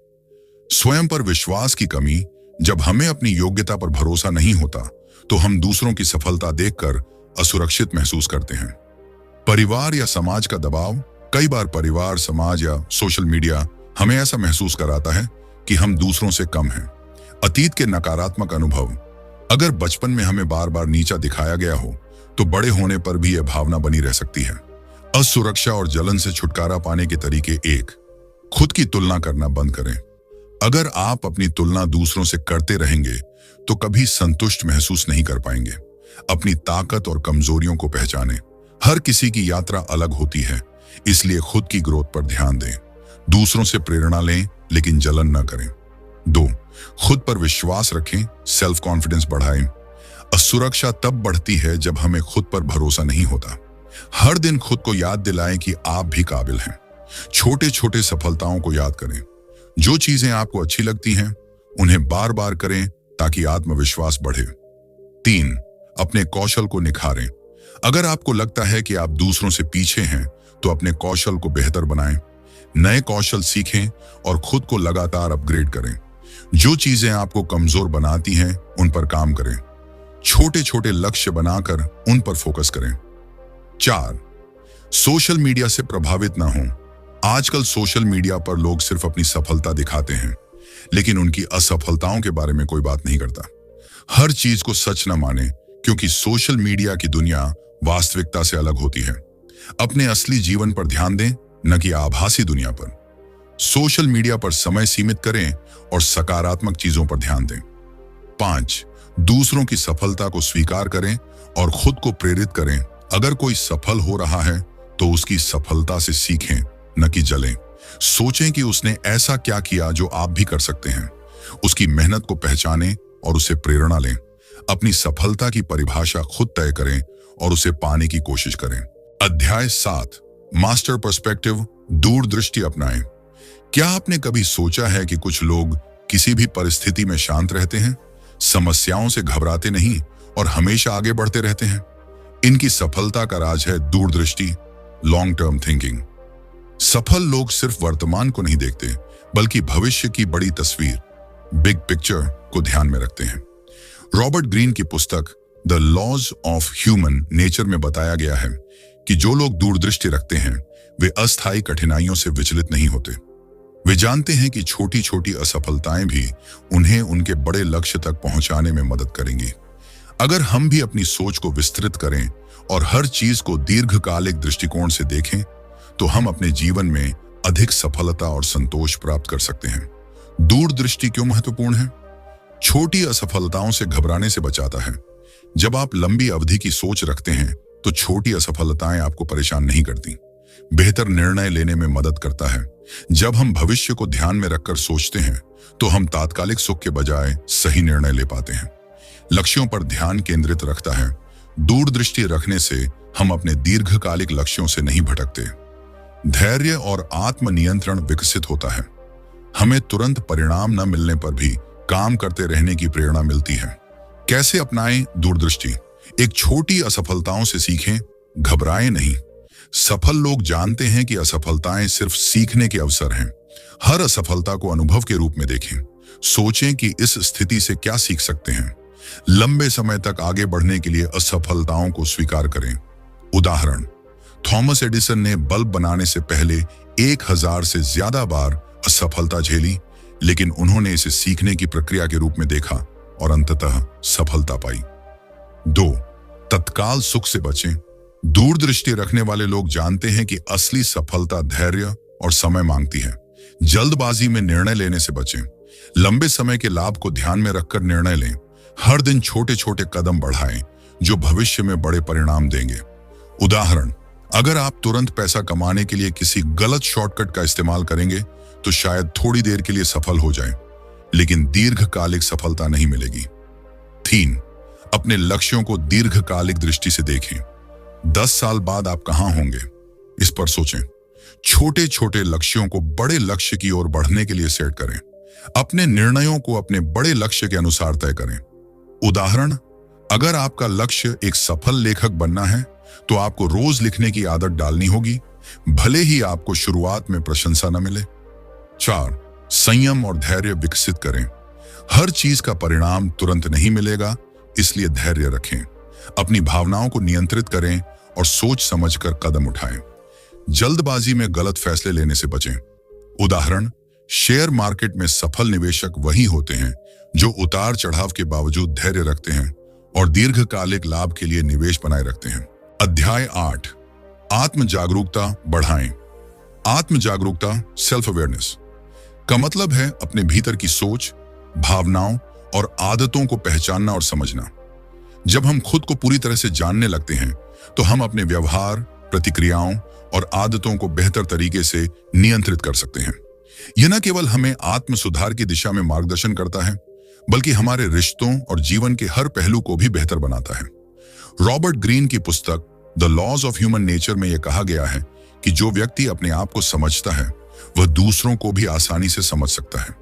स्वयं पर विश्वास की कमी। जब हमें अपनी योग्यता पर भरोसा नहीं होता तो हम दूसरों की सफलता देखकर असुरक्षित महसूस करते हैं। परिवार या समाज का दबाव। कई बार परिवार, समाज या सोशल मीडिया हमें ऐसा महसूस कराता है कि हम दूसरों से कम हैं। अतीत के नकारात्मक अनुभव। अगर बचपन में हमें बार बार नीचा दिखाया गया हो तो बड़े होने पर भी यह भावना बनी रह सकती है। असुरक्षा और जलन से छुटकारा पाने के तरीके: 1. खुद की तुलना करना बंद करें। अगर आप अपनी तुलना दूसरों से करते रहेंगे तो कभी संतुष्ट महसूस नहीं कर पाएंगे। अपनी ताकत और कमजोरियों को पहचानें। हर किसी की यात्रा अलग होती है, इसलिए खुद की ग्रोथ पर ध्यान दें। दूसरों से प्रेरणा लें लेकिन जलन न करें। 2. खुद पर विश्वास रखें, सेल्फ कॉन्फिडेंस बढ़ाएं। असुरक्षा तब बढ़ती है जब हमें खुद पर भरोसा नहीं होता। हर दिन खुद को याद दिलाएं कि आप भी काबिल हैं। छोटे छोटे सफलताओं को याद करें। जो चीजें आपको अच्छी लगती हैं उन्हें बार बार करें ताकि आत्मविश्वास बढ़े। 3. अपने कौशल को निखारें। अगर आपको लगता है कि आप दूसरों से पीछे हैं तो अपने कौशल को बेहतर बनाएं। नए कौशल सीखें और खुद को लगातार अपग्रेड करें। जो चीजें आपको कमजोर बनाती हैं उन पर काम करें। छोटे छोटे लक्ष्य बनाकर उन पर फोकस करें। 4. सोशल मीडिया से प्रभावित ना हों। आजकल सोशल मीडिया पर लोग सिर्फ अपनी सफलता दिखाते हैं लेकिन उनकी असफलताओं के बारे में कोई बात नहीं करता। हर चीज को सच न माने क्योंकि सोशल मीडिया की दुनिया वास्तविकता से अलग होती है। अपने असली जीवन पर ध्यान दें, न कि आभासी दुनिया पर। सोशल मीडिया पर समय सीमित करें और सकारात्मक चीजों पर ध्यान दें। 5. दूसरों की सफलता को स्वीकार करें और खुद को प्रेरित करें। अगर कोई सफल हो रहा है तो उसकी सफलता से सीखें, न कि जलें। सोचें कि उसने ऐसा क्या किया जो आप भी कर सकते हैं। उसकी मेहनत को पहचानें और उसे प्रेरणा लें। अपनी सफलता की परिभाषा खुद तय करें और उसे पाने की कोशिश करें। अध्याय 7: मास्टर पर्सपेक्टिव, दूरदृष्टि अपनाएं। क्या आपने कभी सोचा है कि कुछ लोग किसी भी परिस्थिति में शांत रहते हैं, समस्याओं से घबराते नहीं और हमेशा आगे बढ़ते रहते हैं? इनकी सफलता का राज है दूरदृष्टि, लॉन्ग टर्म थिंकिंग। सफल लोग सिर्फ वर्तमान को नहीं देखते बल्कि भविष्य की बड़ी तस्वीर, बिग पिक्चर को ध्यान में रखते हैं। रॉबर्ट ग्रीन की पुस्तक the laws of human nature में बताया गया है कि जो लोग दूरदृष्टि रखते हैं वे अस्थायी कठिनाइयों से विचलित नहीं होते। वे जानते हैं कि छोटी छोटी असफलताएं भी उन्हें उनके बड़े लक्ष्य तक पहुंचाने में मदद करेंगी। अगर हम भी अपनी सोच को विस्तृत करें और हर चीज को दीर्घकालिक दृष्टिकोण से देखें तो हम अपने जीवन में अधिक सफलता और संतोष प्राप्त कर सकते हैं। दूरदृष्टि क्यों महत्वपूर्ण है? छोटी असफलताओं से घबराने से बचाता है। जब आप लंबी अवधि की सोच रखते हैं तो छोटी असफलताएं आपको परेशान नहीं करती। बेहतर निर्णय लेने में मदद करता है। जब हम भविष्य को ध्यान में रखकर सोचते हैं तो हम तात्कालिक सुख के बजाय सही निर्णय ले पाते हैं। लक्ष्यों पर ध्यान केंद्रित रखता है। दूरदृष्टि रखने से हम अपने दीर्घकालिक लक्ष्यों से नहीं भटकते। धैर्य और आत्मनियंत्रण विकसित होता है। हमें तुरंत परिणाम न मिलने पर भी काम करते रहने की प्रेरणा मिलती है। कैसे अपनाएं दूरदृष्टि? एक छोटी असफलताओं से सीखें, घबराएं नहीं। सफल लोग जानते हैं कि असफलताएं सिर्फ सीखने के अवसर हैं। हर असफलता को अनुभव के रूप में देखें। सोचें कि इस स्थिति से क्या सीख सकते हैं। लंबे समय तक आगे बढ़ने के लिए असफलताओं को स्वीकार करें। उदाहरण, थॉमस एडिसन ने बल्ब बनाने से पहले 1000 से ज्यादा बार असफलता झेली, लेकिन उन्होंने इसे सीखने की प्रक्रिया के रूप में देखा और अंततः सफलता पाई। 2. तत्काल सुख से बचें। दूरदृष्टि रखने वाले लोग जानते हैं कि असली सफलता धैर्य और समय मांगती है। जल्दबाजी में निर्णय लेने से बचें। लंबे समय के लाभ को ध्यान में रखकर निर्णय लें। हर दिन छोटे छोटे कदम बढ़ाएं जो भविष्य में बड़े परिणाम देंगे। उदाहरण, अगर आप तुरंत पैसा कमाने के लिए किसी गलत शॉर्टकट का इस्तेमाल करेंगे तो शायद थोड़ी देर के लिए सफल हो जाएं, लेकिन दीर्घकालिक सफलता नहीं मिलेगी। 3. अपने लक्ष्यों को दीर्घकालिक दृष्टि से देखें। 10 साल बाद आप कहां होंगे, इस पर सोचें। छोटे छोटे लक्ष्यों को बड़े लक्ष्य की ओर बढ़ने के लिए सेट करें। अपने निर्णयों को अपने बड़े लक्ष्य के अनुसार तय करें। उदाहरण, अगर आपका लक्ष्य एक सफल लेखक बनना है तो आपको रोज लिखने की आदत डालनी होगी, भले ही आपको शुरुआत में प्रशंसा न मिले। 4. संयम और धैर्य विकसित करें। हर चीज का परिणाम तुरंत नहीं मिलेगा, इसलिए धैर्य रखें। अपनी भावनाओं को नियंत्रित करें और सोच समझकर कदम उठाएं। जल्दबाजी में गलत फैसले लेने से बचें। उदाहरण, शेयर मार्केट में सफल निवेशक वही होते हैं जो उतार चढ़ाव के बावजूद धैर्य रखते हैं और दीर्घकालिक लाभ के लिए निवेश बनाए रखते हैं। अध्याय 8, आत्म जागरूकता बढ़ाएं। आत्म जागरूकता, सेल्फ अवेयरनेस का मतलब है अपने भीतर की सोच, भावनाओं और आदतों को पहचानना और समझना। जब हम खुद को पूरी तरह से जानने लगते हैं तो हम अपने व्यवहार, प्रतिक्रियाओं और आदतों को बेहतर तरीके से नियंत्रित कर सकते हैं। यह न केवल हमें आत्म सुधार की दिशा में मार्गदर्शन करता है, बल्कि हमारे रिश्तों और जीवन के हर पहलू को भी बेहतर बनाता है। रॉबर्ट ग्रीन की पुस्तक the laws of human nature में यह कहा गया है कि जो व्यक्ति अपने आप को समझता है वह दूसरों को भी आसानी से समझ सकता है।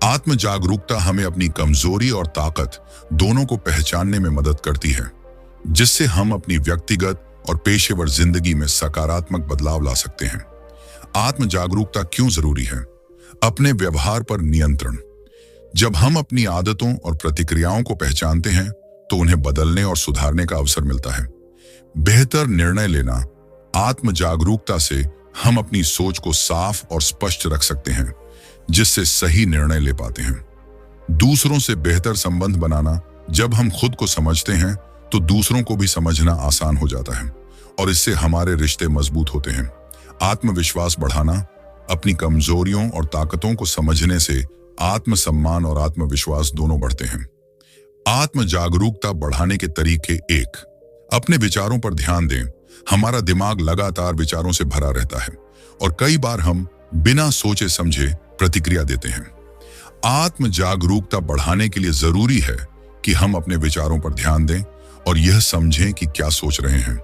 आत्म जागरूकता हमें अपनी कमजोरी और ताकत दोनों को पहचानने में मदद करती है, जिससे हम अपनी व्यक्तिगत और पेशेवर जिंदगी में सकारात्मक बदलाव ला सकते हैं। आत्म जागरूकता क्यों जरूरी है? अपने व्यवहार पर नियंत्रण। जब हम अपनी आदतों और प्रतिक्रियाओं को पहचानते हैं तो उन्हें बदलने और सुधारने का अवसर मिलता है। बेहतर निर्णय लेना। आत्म जागरूकता से हम अपनी सोच को साफ और स्पष्ट रख सकते हैं, जिससे सही निर्णय ले पाते हैं। दूसरों से बेहतर संबंध बनाना। जब हम खुद को समझते हैं तो दूसरों को भी समझना आसान हो जाता है और इससे हमारे रिश्ते मजबूत होते हैं। आत्मविश्वास बढ़ाना। अपनी कमजोरियों और ताकतों को समझने से आत्मसम्मान और आत्मविश्वास दोनों बढ़ते हैं। आत्म जागरूकता बढ़ाने के तरीके। 1. अपने विचारों पर ध्यान दें। हमारा दिमाग लगातार विचारों से भरा रहता है और कई बार हम बिना सोचे समझे प्रतिक्रिया देते हैं। आत्म जागरूकता बढ़ाने के लिए जरूरी है कि हम अपने विचारों पर ध्यान दें और यह समझें कि क्या सोच रहे हैं।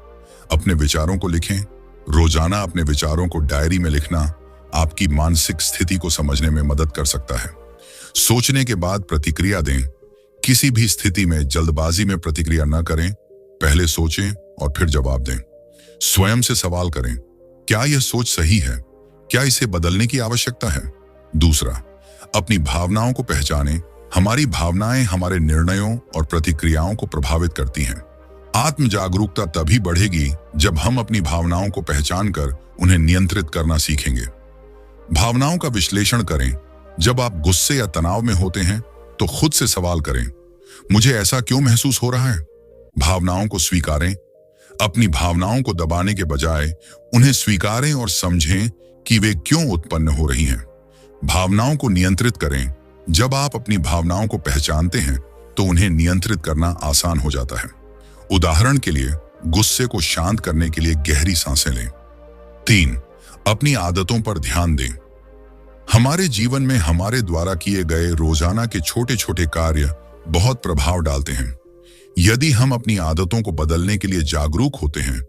अपने विचारों को लिखें। रोजाना अपने विचारों को डायरी में लिखना आपकी मानसिक स्थिति को समझने में मदद कर सकता है। सोचने के बाद प्रतिक्रिया दें। किसी भी स्थिति में जल्दबाजी में प्रतिक्रिया न करें, पहले सोचें और फिर जवाब दें। स्वयं से सवाल करें, क्या यह सोच सही है? क्या इसे बदलने की आवश्यकता है? 2. अपनी भावनाओं को पहचानें। हमारी भावनाएं हमारे निर्णयों और प्रतिक्रियाओं को प्रभावित करती हैं। आत्म जागरूकता तभी बढ़ेगी जब हम अपनी भावनाओं को पहचानकर उन्हें नियंत्रित करना सीखेंगे। भावनाओं का विश्लेषण करें। जब आप गुस्से या तनाव में होते हैं तो खुद से सवाल करें, मुझे ऐसा क्यों महसूस हो रहा है? भावनाओं को स्वीकारें। अपनी भावनाओं को दबाने के बजाय उन्हें स्वीकारें और समझें कि वे क्यों उत्पन्न हो रही हैं। भावनाओं को नियंत्रित करें। जब आप अपनी भावनाओं को पहचानते हैं तो उन्हें नियंत्रित करना आसान हो जाता है। उदाहरण के लिए, गुस्से को शांत करने के लिए गहरी सांसें लें। 3. अपनी आदतों पर ध्यान दें। हमारे जीवन में हमारे द्वारा किए गए रोजाना के छोटे छोटे कार्य बहुत प्रभाव डालते हैं। यदि हम अपनी आदतों को बदलने के लिए जागरूक होते हैं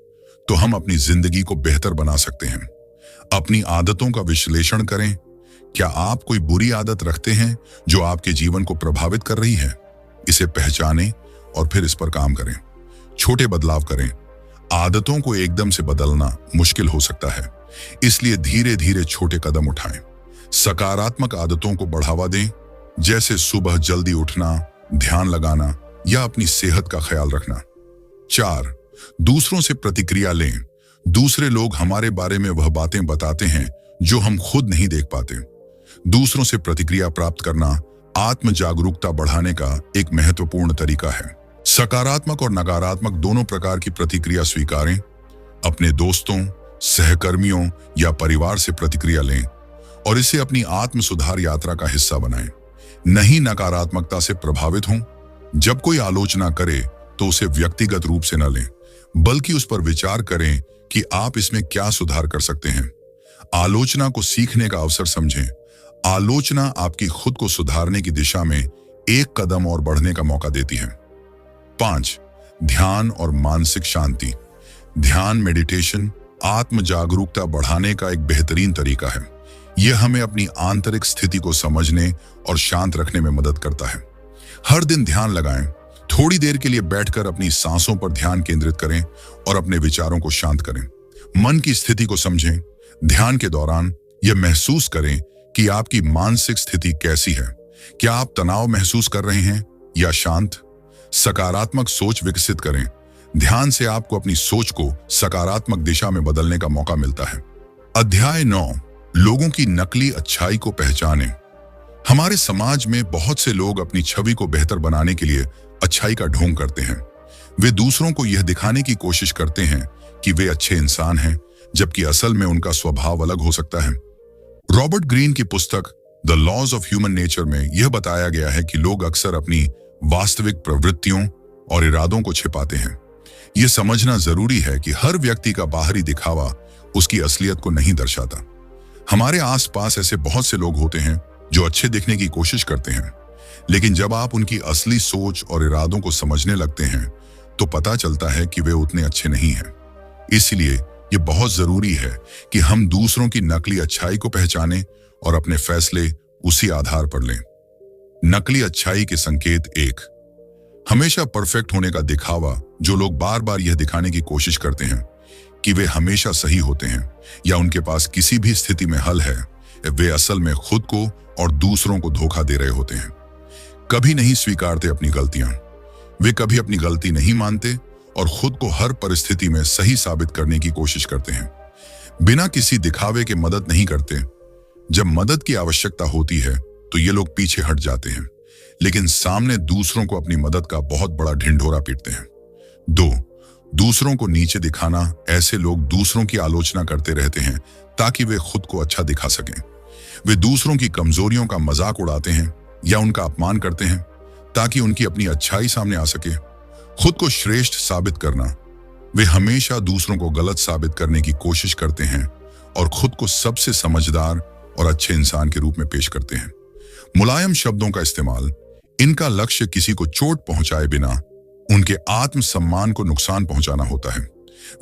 तो हम अपनी जिंदगी को बेहतर बना सकते हैं। अपनी आदतों का विश्लेषण करें। क्या आप कोई बुरी आदत रखते हैं जो आपके जीवन को प्रभावित कर रही है? इसे पहचानें और फिर इस पर काम करें। छोटे बदलाव करें। आदतों को एकदम से बदलना मुश्किल हो सकता है, इसलिए धीरे धीरे छोटे कदम उठाएं। सकारात्मक आदतों को बढ़ावा दें, जैसे सुबह जल्दी उठना, ध्यान लगाना या अपनी सेहत का ख्याल रखना। 4. दूसरों से प्रतिक्रिया लें। दूसरे लोग हमारे बारे में वह बातें बताते हैं जो हम खुद नहीं देख पाते। दूसरों से प्रतिक्रिया प्राप्त करना आत्म जागरूकता बढ़ाने का एक महत्वपूर्ण तरीका है। सकारात्मक और नकारात्मक दोनों प्रकार की प्रतिक्रिया स्वीकारें। अपने दोस्तों, सहकर्मियों या परिवार से प्रतिक्रिया लें और इसे अपनी आत्म सुधार यात्रा का हिस्सा बनाएं। नहीं नकारात्मकता से प्रभावित हों। जब कोई आलोचना करे तो उसे व्यक्तिगत रूप से न लें, बल्कि उस पर विचार करें कि आप इसमें क्या सुधार कर सकते हैं। आलोचना को सीखने का अवसर समझें। आलोचना आपकी खुद को सुधारने की दिशा में एक कदम और बढ़ने का मौका देती है। 5. ध्यान और मानसिक शांति। ध्यान मेडिटेशन आत्म जागरूकता बढ़ाने का एक बेहतरीन तरीका है। यह हमें अपनी आंतरिक स्थिति को समझने और शांत रखने में मदद करता है। हर दिन ध्यान लगाएं। थोड़ी देर के लिए बैठकर अपनी सांसों पर ध्यान केंद्रित करें और अपने विचारों को शांत करें। मन की स्थिति को समझें। ध्यान के दौरान यह महसूस करें कि आपकी मानसिक स्थिति कैसी है। क्या आप तनाव महसूस कर रहे हैं या शांत? सकारात्मक सोच विकसित करें। ध्यान से आपको अपनी सोच को सकारात्मक दिशा में बदलने का मौका मिलता है। अध्याय 9, लोगों की नकली अच्छाई को पहचानें। हमारे समाज में बहुत से लोग अपनी छवि को बेहतर बनाने के लिए अच्छाई का ढोंग करते हैं। वे दूसरों को यह दिखाने की कोशिश करते हैं कि वे अच्छे इंसान हैं, जबकि असल में उनका स्वभाव अलग हो सकता है। रॉबर्ट ग्रीन की पुस्तक the laws of human nature में यह बताया गया है कि लोग अक्सर अपनी वास्तविक प्रवृत्तियों और इरादों को छिपाते हैं। यह समझना जरूरी है कि हर व्यक्ति का बाहरी दिखावा उसकी असलियत को नहीं दर्शाता। हमारे आसपास ऐसे बहुत से लोग होते हैं जो अच्छे दिखने की कोशिश करते हैं, लेकिन जब आप उनकी असली सोच और इरादों को समझने लगते हैं तो पता चलता है कि वे उतने अच्छे नहीं हैं। इसलिए यह बहुत जरूरी है कि हम दूसरों की नकली अच्छाई को पहचानें और अपने फैसले उसी आधार पर लें। नकली अच्छाई के संकेत। 1. हमेशा परफेक्ट होने का दिखावा। जो लोग बार बार यह दिखाने की कोशिश करते हैं कि वे हमेशा सही होते हैं या उनके पास किसी भी स्थिति में हल है, वे असल में खुद को और दूसरों को धोखा दे रहे होते हैं। कभी नहीं स्वीकारते अपनी गलतियां। वे कभी अपनी गलती नहीं मानते और खुद को हर परिस्थिति में सही साबित करने की कोशिश करते हैं। बिना किसी दिखावे के मदद नहीं करते। जब मदद की आवश्यकता होती है तो ये लोग पीछे हट जाते हैं, लेकिन सामने दूसरों को अपनी मदद का बहुत बड़ा ढिंढोरा पीटते हैं। 2. दूसरों को नीचे दिखाना। ऐसे लोग दूसरों की आलोचना करते रहते हैं ताकि वे खुद को अच्छा दिखा सकें। वे दूसरों की कमजोरियों का मजाक उड़ाते हैं या उनका अपमान करते हैं ताकि उनकी अपनी अच्छाई सामने आ सके। खुद को श्रेष्ठ साबित करना। वे हमेशा दूसरों को गलत साबित करने की कोशिश करते हैं और खुद को सबसे समझदार और अच्छे इंसान के रूप में पेश करते हैं। मुलायम शब्दों का इस्तेमाल। इनका लक्ष्य किसी को चोट पहुंचाए बिना उनके आत्मसम्मान को नुकसान पहुंचाना होता है।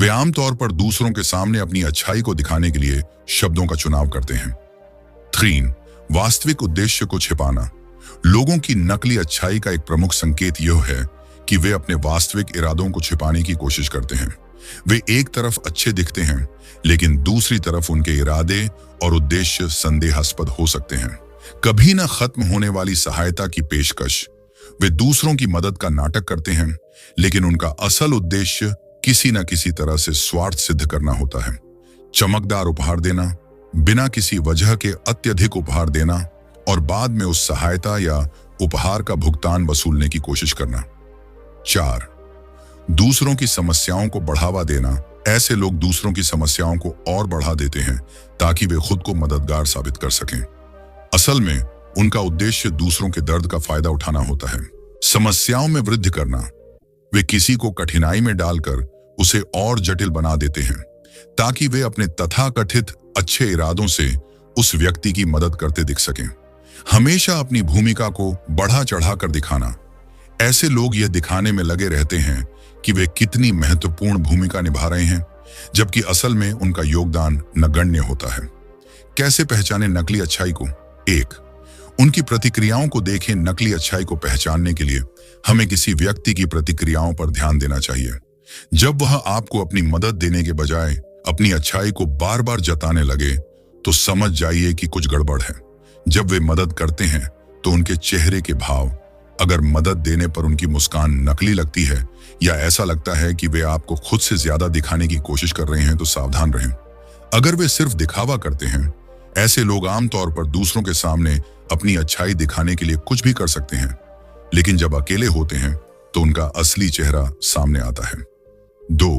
वे आमतौर पर दूसरों के सामने अपनी अच्छाई को दिखाने के लिए शब्दों का चुनाव करते हैं। 3. वास्तविक उद्देश्य को छिपाना। लोगों की नकली अच्छाई का एक प्रमुख संकेत यह है कि वे अपने वास्तविक इरादों को छिपाने की कोशिश करते हैं। वे एक तरफ अच्छे दिखते हैं, लेकिन दूसरी तरफ उनके इरादे और उद्देश्य संदेहास्पद हो सकते हैं। कभी न खत्म होने वाली सहायता की पेशकश। वे दूसरों की मदद का नाटक करते हैं, लेकिन उनका असल उद्देश्य किसी न किसी तरह से स्वार्थ सिद्ध करना होता है। चमकदार उपहार देना, बिना किसी वजह के अत्यधिक उपहार देना और बाद में उस सहायता या उपहार का भुगतान वसूलने की कोशिश करना। 4. दूसरों की समस्याओं को बढ़ावा देना। ऐसे लोग दूसरों की समस्याओं को और बढ़ा देते हैं ताकि वे खुद को मददगार साबित कर सकें। असल में उनका उद्देश्य दूसरों के दर्द का फायदा उठाना होता है। समस्याओं में वृद्धि करना। वे किसी को कठिनाई में डालकर उसे और जटिल बना देते हैं, ताकि वे अपने तथाकथित अच्छे इरादों से उस व्यक्ति की मदद करते दिख सकें। हमेशा अपनी भूमिका को बढ़ा चढ़ा कर दिखाना। ऐसे लोग यह दिखाने में लगे रहते हैं कि वे कितनी महत्वपूर्ण भूमिका निभा रहे हैं, जबकि असल में उनका योगदान नगण्य होता है। कैसे पहचाने नकली अच्छाई को? 1, उनकी प्रतिक्रियाओं को देखें। नकली अच्छाई को पहचानने के लिए हमें किसी व्यक्ति की प्रतिक्रियाओं पर ध्यान देना चाहिए। जब वह आपको अपनी मदद देने के बजाय अपनी अच्छाई को बार बार जताने लगे, तो समझ जाइए कि कुछ गड़बड़ है। जब वे मदद करते हैं तो उनके चेहरे के भाव, अगर मदद देने पर उनकी मुस्कान नकली लगती है या ऐसा लगता है कि वे आपको खुद से ज्यादा दिखाने की कोशिश कर रहे हैं, तो सावधान रहें। अगर वे सिर्फ दिखावा करते हैं, ऐसे लोग आमतौर पर दूसरों के सामने अपनी अच्छाई दिखाने के लिए कुछ भी कर सकते हैं, लेकिन जब अकेले होते हैं तो उनका असली चेहरा सामने आता है। 2,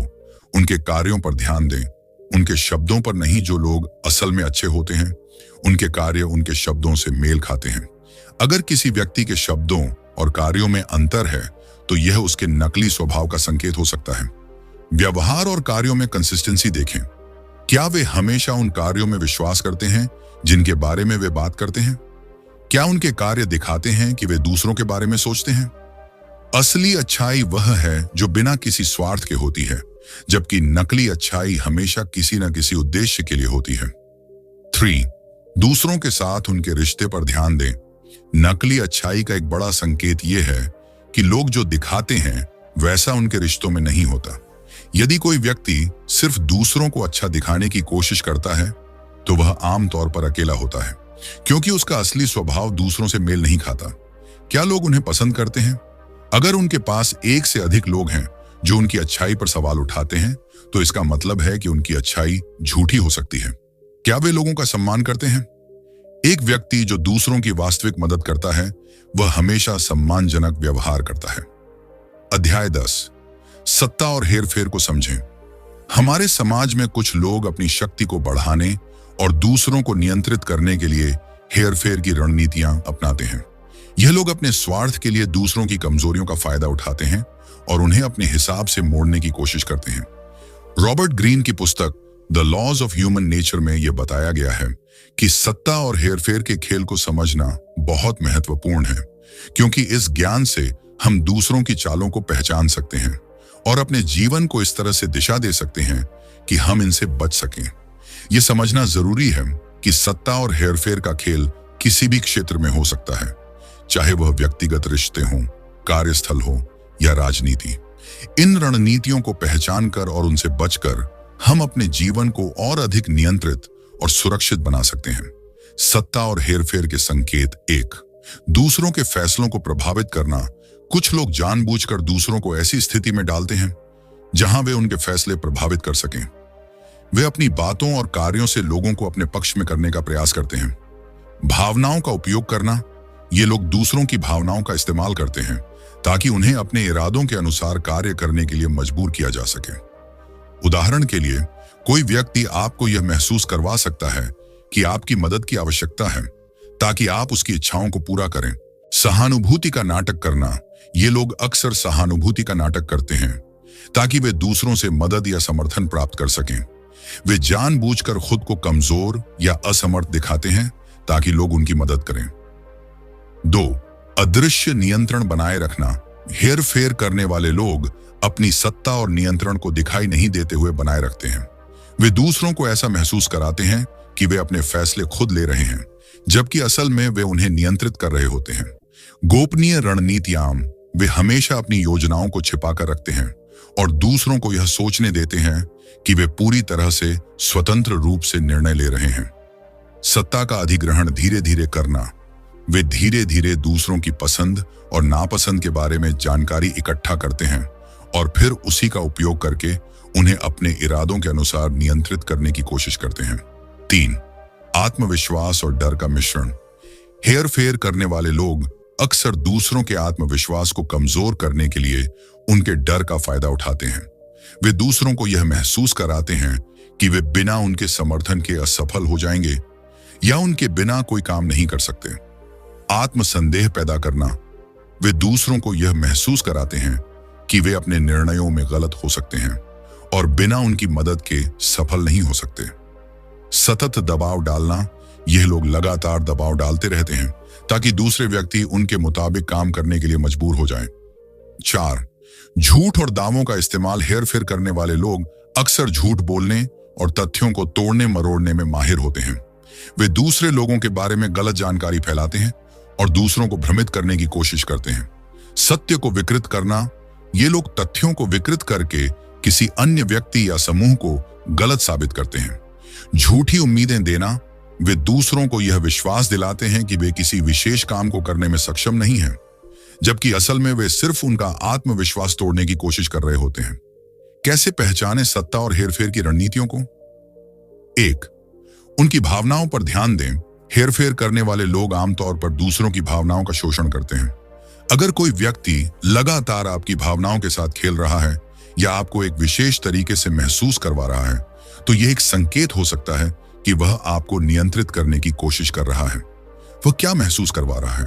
उनके कार्यों पर ध्यान दें, उनके शब्दों पर नहीं। जो लोग असल में अच्छे होते हैं, उनके कार्य उनके शब्दों से मेल खाते हैं। अगर किसी व्यक्ति के शब्दों और कार्यों में अंतर है, तो यह उसके नकली स्वभाव का संकेत हो सकता है। व्यवहार और कार्यों में कंसिस्टेंसी देखें। क्या वे हमेशा उन कार्यों में विश्वास करते हैं जिनके बारे में वे बात करते हैं? क्या उनके कार्य दिखाते हैं कि वे दूसरों के बारे में सोचते हैं? असली अच्छाई वह है जो बिना किसी स्वार्थ के होती है, जबकि नकली अच्छाई हमेशा किसी न किसी उद्देश्य के लिए होती है। 3, दूसरों के साथ उनके रिश्ते पर ध्यान दें। नकली अच्छाई का एक बड़ा संकेत यह है कि लोग जो दिखाते हैं वैसा उनके रिश्तों में नहीं होता। यदि कोई व्यक्ति सिर्फ दूसरों को अच्छा दिखाने की कोशिश करता है, तो वह आमतौर पर अकेला होता है, क्योंकि उसका असली स्वभाव दूसरों से मेल नहीं खाता। क्या लोग उन्हें पसंद करते हैं? अगर उनके पास एक से अधिक लोग हैं जो उनकी अच्छाई पर सवाल उठाते हैं, तो इसका मतलब है कि उनकी अच्छाई झूठी हो सकती है। क्या वे लोगों का सम्मान करते हैं? एक व्यक्ति जो दूसरों की वास्तविक मदद करता है, वह हमेशा सम्मानजनक व्यवहार करता है। अध्याय 10, सत्ता और हेरफेर को समझें। हमारे समाज में कुछ लोग अपनी शक्ति को बढ़ाने और दूसरों को नियंत्रित करने के लिए हेरफेर की रणनीतियां अपनाते हैं। यह लोग अपने स्वार्थ के लिए दूसरों की कमजोरियों का फायदा उठाते हैं और उन्हें अपने हिसाब से मोड़ने की कोशिश करते हैं। रॉबर्ट ग्रीन की पुस्तक the laws of human nature में यह बताया गया है कि सत्ता और हेरफेर के खेल को समझना बहुत महत्वपूर्ण है, क्योंकि इस ज्ञान से हम दूसरों की चालों को पहचान सकते हैं और अपने जीवन को इस तरह से दिशा दे सकते हैं कि हम इनसे बच सकें। यह समझना जरूरी है कि सत्ता और हेरफेर का खेल किसी भी क्षेत्र में हो सकता है, चाहे वह व्यक्तिगत रिश्ते हों, कार्यस्थल हो या राजनीति। इन रणनीतियों को पहचान कर और उनसे बचकर हम अपने जीवन को और अधिक नियंत्रित और सुरक्षित बना सकते हैं। सत्ता और हेरफेर के संकेत। 1, दूसरों के फैसलों को प्रभावित करना। कुछ लोग जानबूझकर दूसरों को ऐसी स्थिति में डालते हैं जहां वे उनके फैसले प्रभावित कर सकें। वे अपनी बातों और कार्यों से लोगों को अपने पक्ष में करने का प्रयास करते हैं। भावनाओं का उपयोग करना। ये लोग दूसरों की भावनाओं का इस्तेमाल करते हैं ताकि उन्हें अपने इरादों के अनुसार कार्य करने के लिए मजबूर किया जा सके। उदाहरण के लिए, कोई व्यक्ति आपको यह महसूस करवा सकता है कि आपकी मदद की आवश्यकता है ताकि आप उसकी इच्छाओं को पूरा करें। सहानुभूति का नाटक करना। ये लोग अक्सर सहानुभूति का नाटक करते हैं ताकि वे दूसरों से मदद या समर्थन प्राप्त कर सकें। वे जानबूझकर खुद को कमजोर या असमर्थ दिखाते हैं ताकि लोग उनकी मदद करें। 2, अदृश्य नियंत्रण बनाए रखना। हेरफेर करने वाले लोग अपनी सत्ता और नियंत्रण को दिखाई नहीं देते हुए बनाए रखते हैं। वे दूसरों को ऐसा महसूस कराते हैं कि वे अपने फैसले खुद ले रहे हैं, जबकि असल में वे उन्हें नियंत्रित कर रहे होते हैं। गोपनीय रणनीतियां। वे हमेशा अपनी योजनाओं को छिपाकर रखते हैं और दूसरों को यह सोचने देते हैं कि वे पूरी तरह से स्वतंत्र रूप से निर्णय ले रहे हैं। सत्ता का अधिग्रहण धीरे धीरे करना। वे धीरे धीरे दूसरों की पसंद और नापसंद के बारे में जानकारी इकट्ठा करते हैं और फिर उसी का उपयोग करके उन्हें अपने इरादों के अनुसार नियंत्रित करने की कोशिश करते हैं। 3, आत्मविश्वास और डर का मिश्रण। हेरफेर करने वाले लोग अक्सर दूसरों के आत्मविश्वास को कमजोर करने के लिए उनके डर का फायदा उठाते हैं। वे दूसरों को यह महसूस कराते हैं कि वे बिना उनके समर्थन के असफल हो जाएंगे या उनके बिना कोई काम नहीं कर सकते। आत्मसंदेह पैदा करना। वे दूसरों को यह महसूस कराते हैं कि वे अपने निर्णयों में गलत हो सकते हैं और बिना उनकी मदद के सफल नहीं हो सकते। सतत दबाव डालना, यह लोग लगातार दबाव डालते रहते हैं ताकि दूसरे व्यक्ति उनके मुताबिक काम करने के लिए मजबूर हो जाएं। 4. झूठ और दावों का इस्तेमाल। हेरफेर करने वाले लोग अक्सर झूठ बोलने और तथ्यों को तोड़ने मरोड़ने में माहिर होते हैं। वे दूसरे लोगों के बारे में गलत जानकारी फैलाते हैं और दूसरों को भ्रमित करने की कोशिश करते हैं। सत्य को विकृत करना, ये लोग तथ्यों को विकृत करके किसी अन्य व्यक्ति या समूह को गलत साबित करते हैं। झूठी उम्मीदें देना, वे दूसरों को यह विश्वास दिलाते हैं कि वे किसी विशेष काम को करने में सक्षम नहीं हैं, जबकि असल में वे सिर्फ उनका आत्मविश्वास तोड़ने की कोशिश कर रहे होते हैं। कैसे पहचानें सत्ता और हेरफेर की रणनीतियों को? 1. उनकी भावनाओं पर ध्यान दें। हेरफेर करने वाले लोग आमतौर पर दूसरों की भावनाओं का शोषण करते हैं। अगर कोई व्यक्ति लगातार आपकी भावनाओं के साथ खेल रहा है या आपको एक विशेष तरीके से महसूस करवा रहा है, तो यह एक संकेत हो सकता है कि वह आपको नियंत्रित करने की कोशिश कर रहा है। वह क्या महसूस करवा रहा है?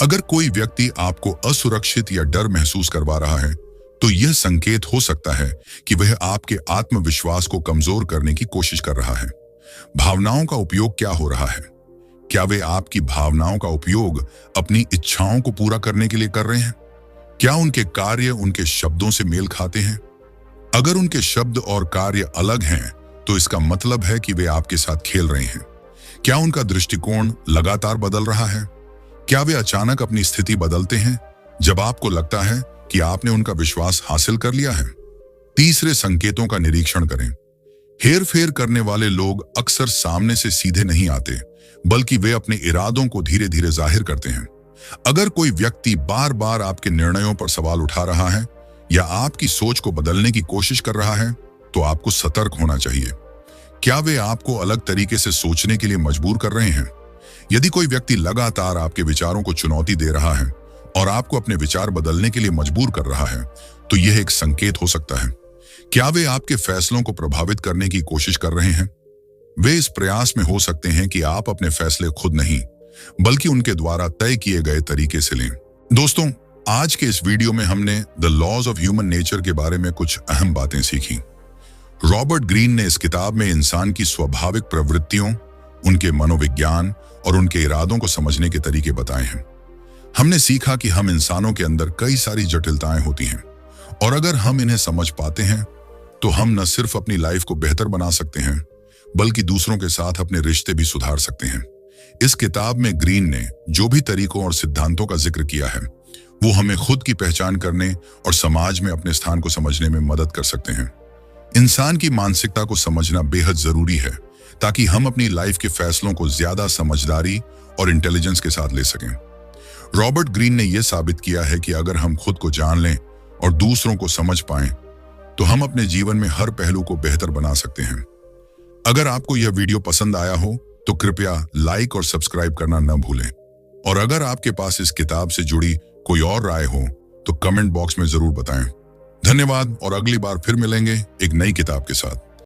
अगर कोई व्यक्ति आपको असुरक्षित या डर महसूस करवा रहा है, तो यह संकेत हो सकता है कि वह आपके आत्मविश्वास को कमजोर करने की कोशिश कर रहा है। भावनाओं का उपयोग क्या हो रहा है? क्या वे आपकी भावनाओं का उपयोग अपनी इच्छाओं को पूरा करने के लिए कर रहे हैं? क्या उनके कार्य उनके शब्दों से मेल खाते हैं? अगर उनके शब्द और कार्य अलग हैं, तो इसका मतलब है कि वे आपके साथ खेल रहे हैं। क्या उनका दृष्टिकोण लगातार बदल रहा है? क्या वे अचानक अपनी स्थिति बदलते हैं जब आपको लगता है कि आपने उनका विश्वास हासिल कर लिया है? तीसरे संकेतों का निरीक्षण करें। हेरफेर करने वाले लोग अक्सर सामने से सीधे नहीं आते, बल्कि वे अपने इरादों को धीरे धीरे जाहिर करते हैं। अगर कोई व्यक्ति बार बार आपके निर्णयों पर सवाल उठा रहा है या आपकी सोच को बदलने की कोशिश कर रहा है, तो आपको सतर्क होना चाहिए। क्या वे आपको अलग तरीके से सोचने के लिए मजबूर कर रहे हैं? यदि कोई व्यक्ति लगातार आपके विचारों को चुनौती दे रहा है और आपको अपने विचार बदलने के लिए मजबूर कर रहा है, तो यह एक संकेत हो सकता है। क्या वे आपके फैसलों को प्रभावित करने की कोशिश कर रहे हैं? वे इस प्रयास में हो सकते हैं कि आप अपने फैसले खुद नहीं, बल्कि उनके द्वारा तय किए गए तरीके से लें। दोस्तों, आज के इस वीडियो में हमने the laws of human nature के बारे में कुछ अहम बातें सीखी। रॉबर्ट ग्रीन ने इस किताब में इंसान की स्वाभाविक प्रवृत्तियों, उनके मनोविज्ञान और उनके इरादों को समझने के तरीके बताए हैं। हमने सीखा कि हम इंसानों के अंदर कई सारी जटिलताएं होती हैं, और अगर हम इन्हें समझ पाते हैं, तो हम न सिर्फ अपनी लाइफ को बेहतर बना सकते हैं, बल्कि दूसरों के साथ अपने रिश्ते भी सुधार सकते हैं। इस किताब में ग्रीन ने जो भी तरीकों और सिद्धांतों का जिक्र किया है, वो हमें खुद की पहचान करने और समाज में अपने स्थान को समझने में मदद कर सकते हैं। इंसान की मानसिकता को समझना बेहद जरूरी है, ताकि हम अपनी लाइफ के फैसलों को ज्यादा समझदारी और इंटेलिजेंस के साथ ले सकें। रॉबर्ट ग्रीन ने यह साबित किया है कि अगर हम खुद को जान लें और दूसरों को समझ पाएं, तो हम अपने जीवन में हर पहलू को बेहतर बना सकते हैं। अगर आपको यह वीडियो पसंद आया हो, तो कृपया लाइक और सब्सक्राइब करना न भूलें। और अगर आपके पास इस किताब से जुड़ी कोई और राय हो, तो कमेंट बॉक्स में जरूर बताएं। धन्यवाद, और अगली बार फिर मिलेंगे एक नई किताब के साथ।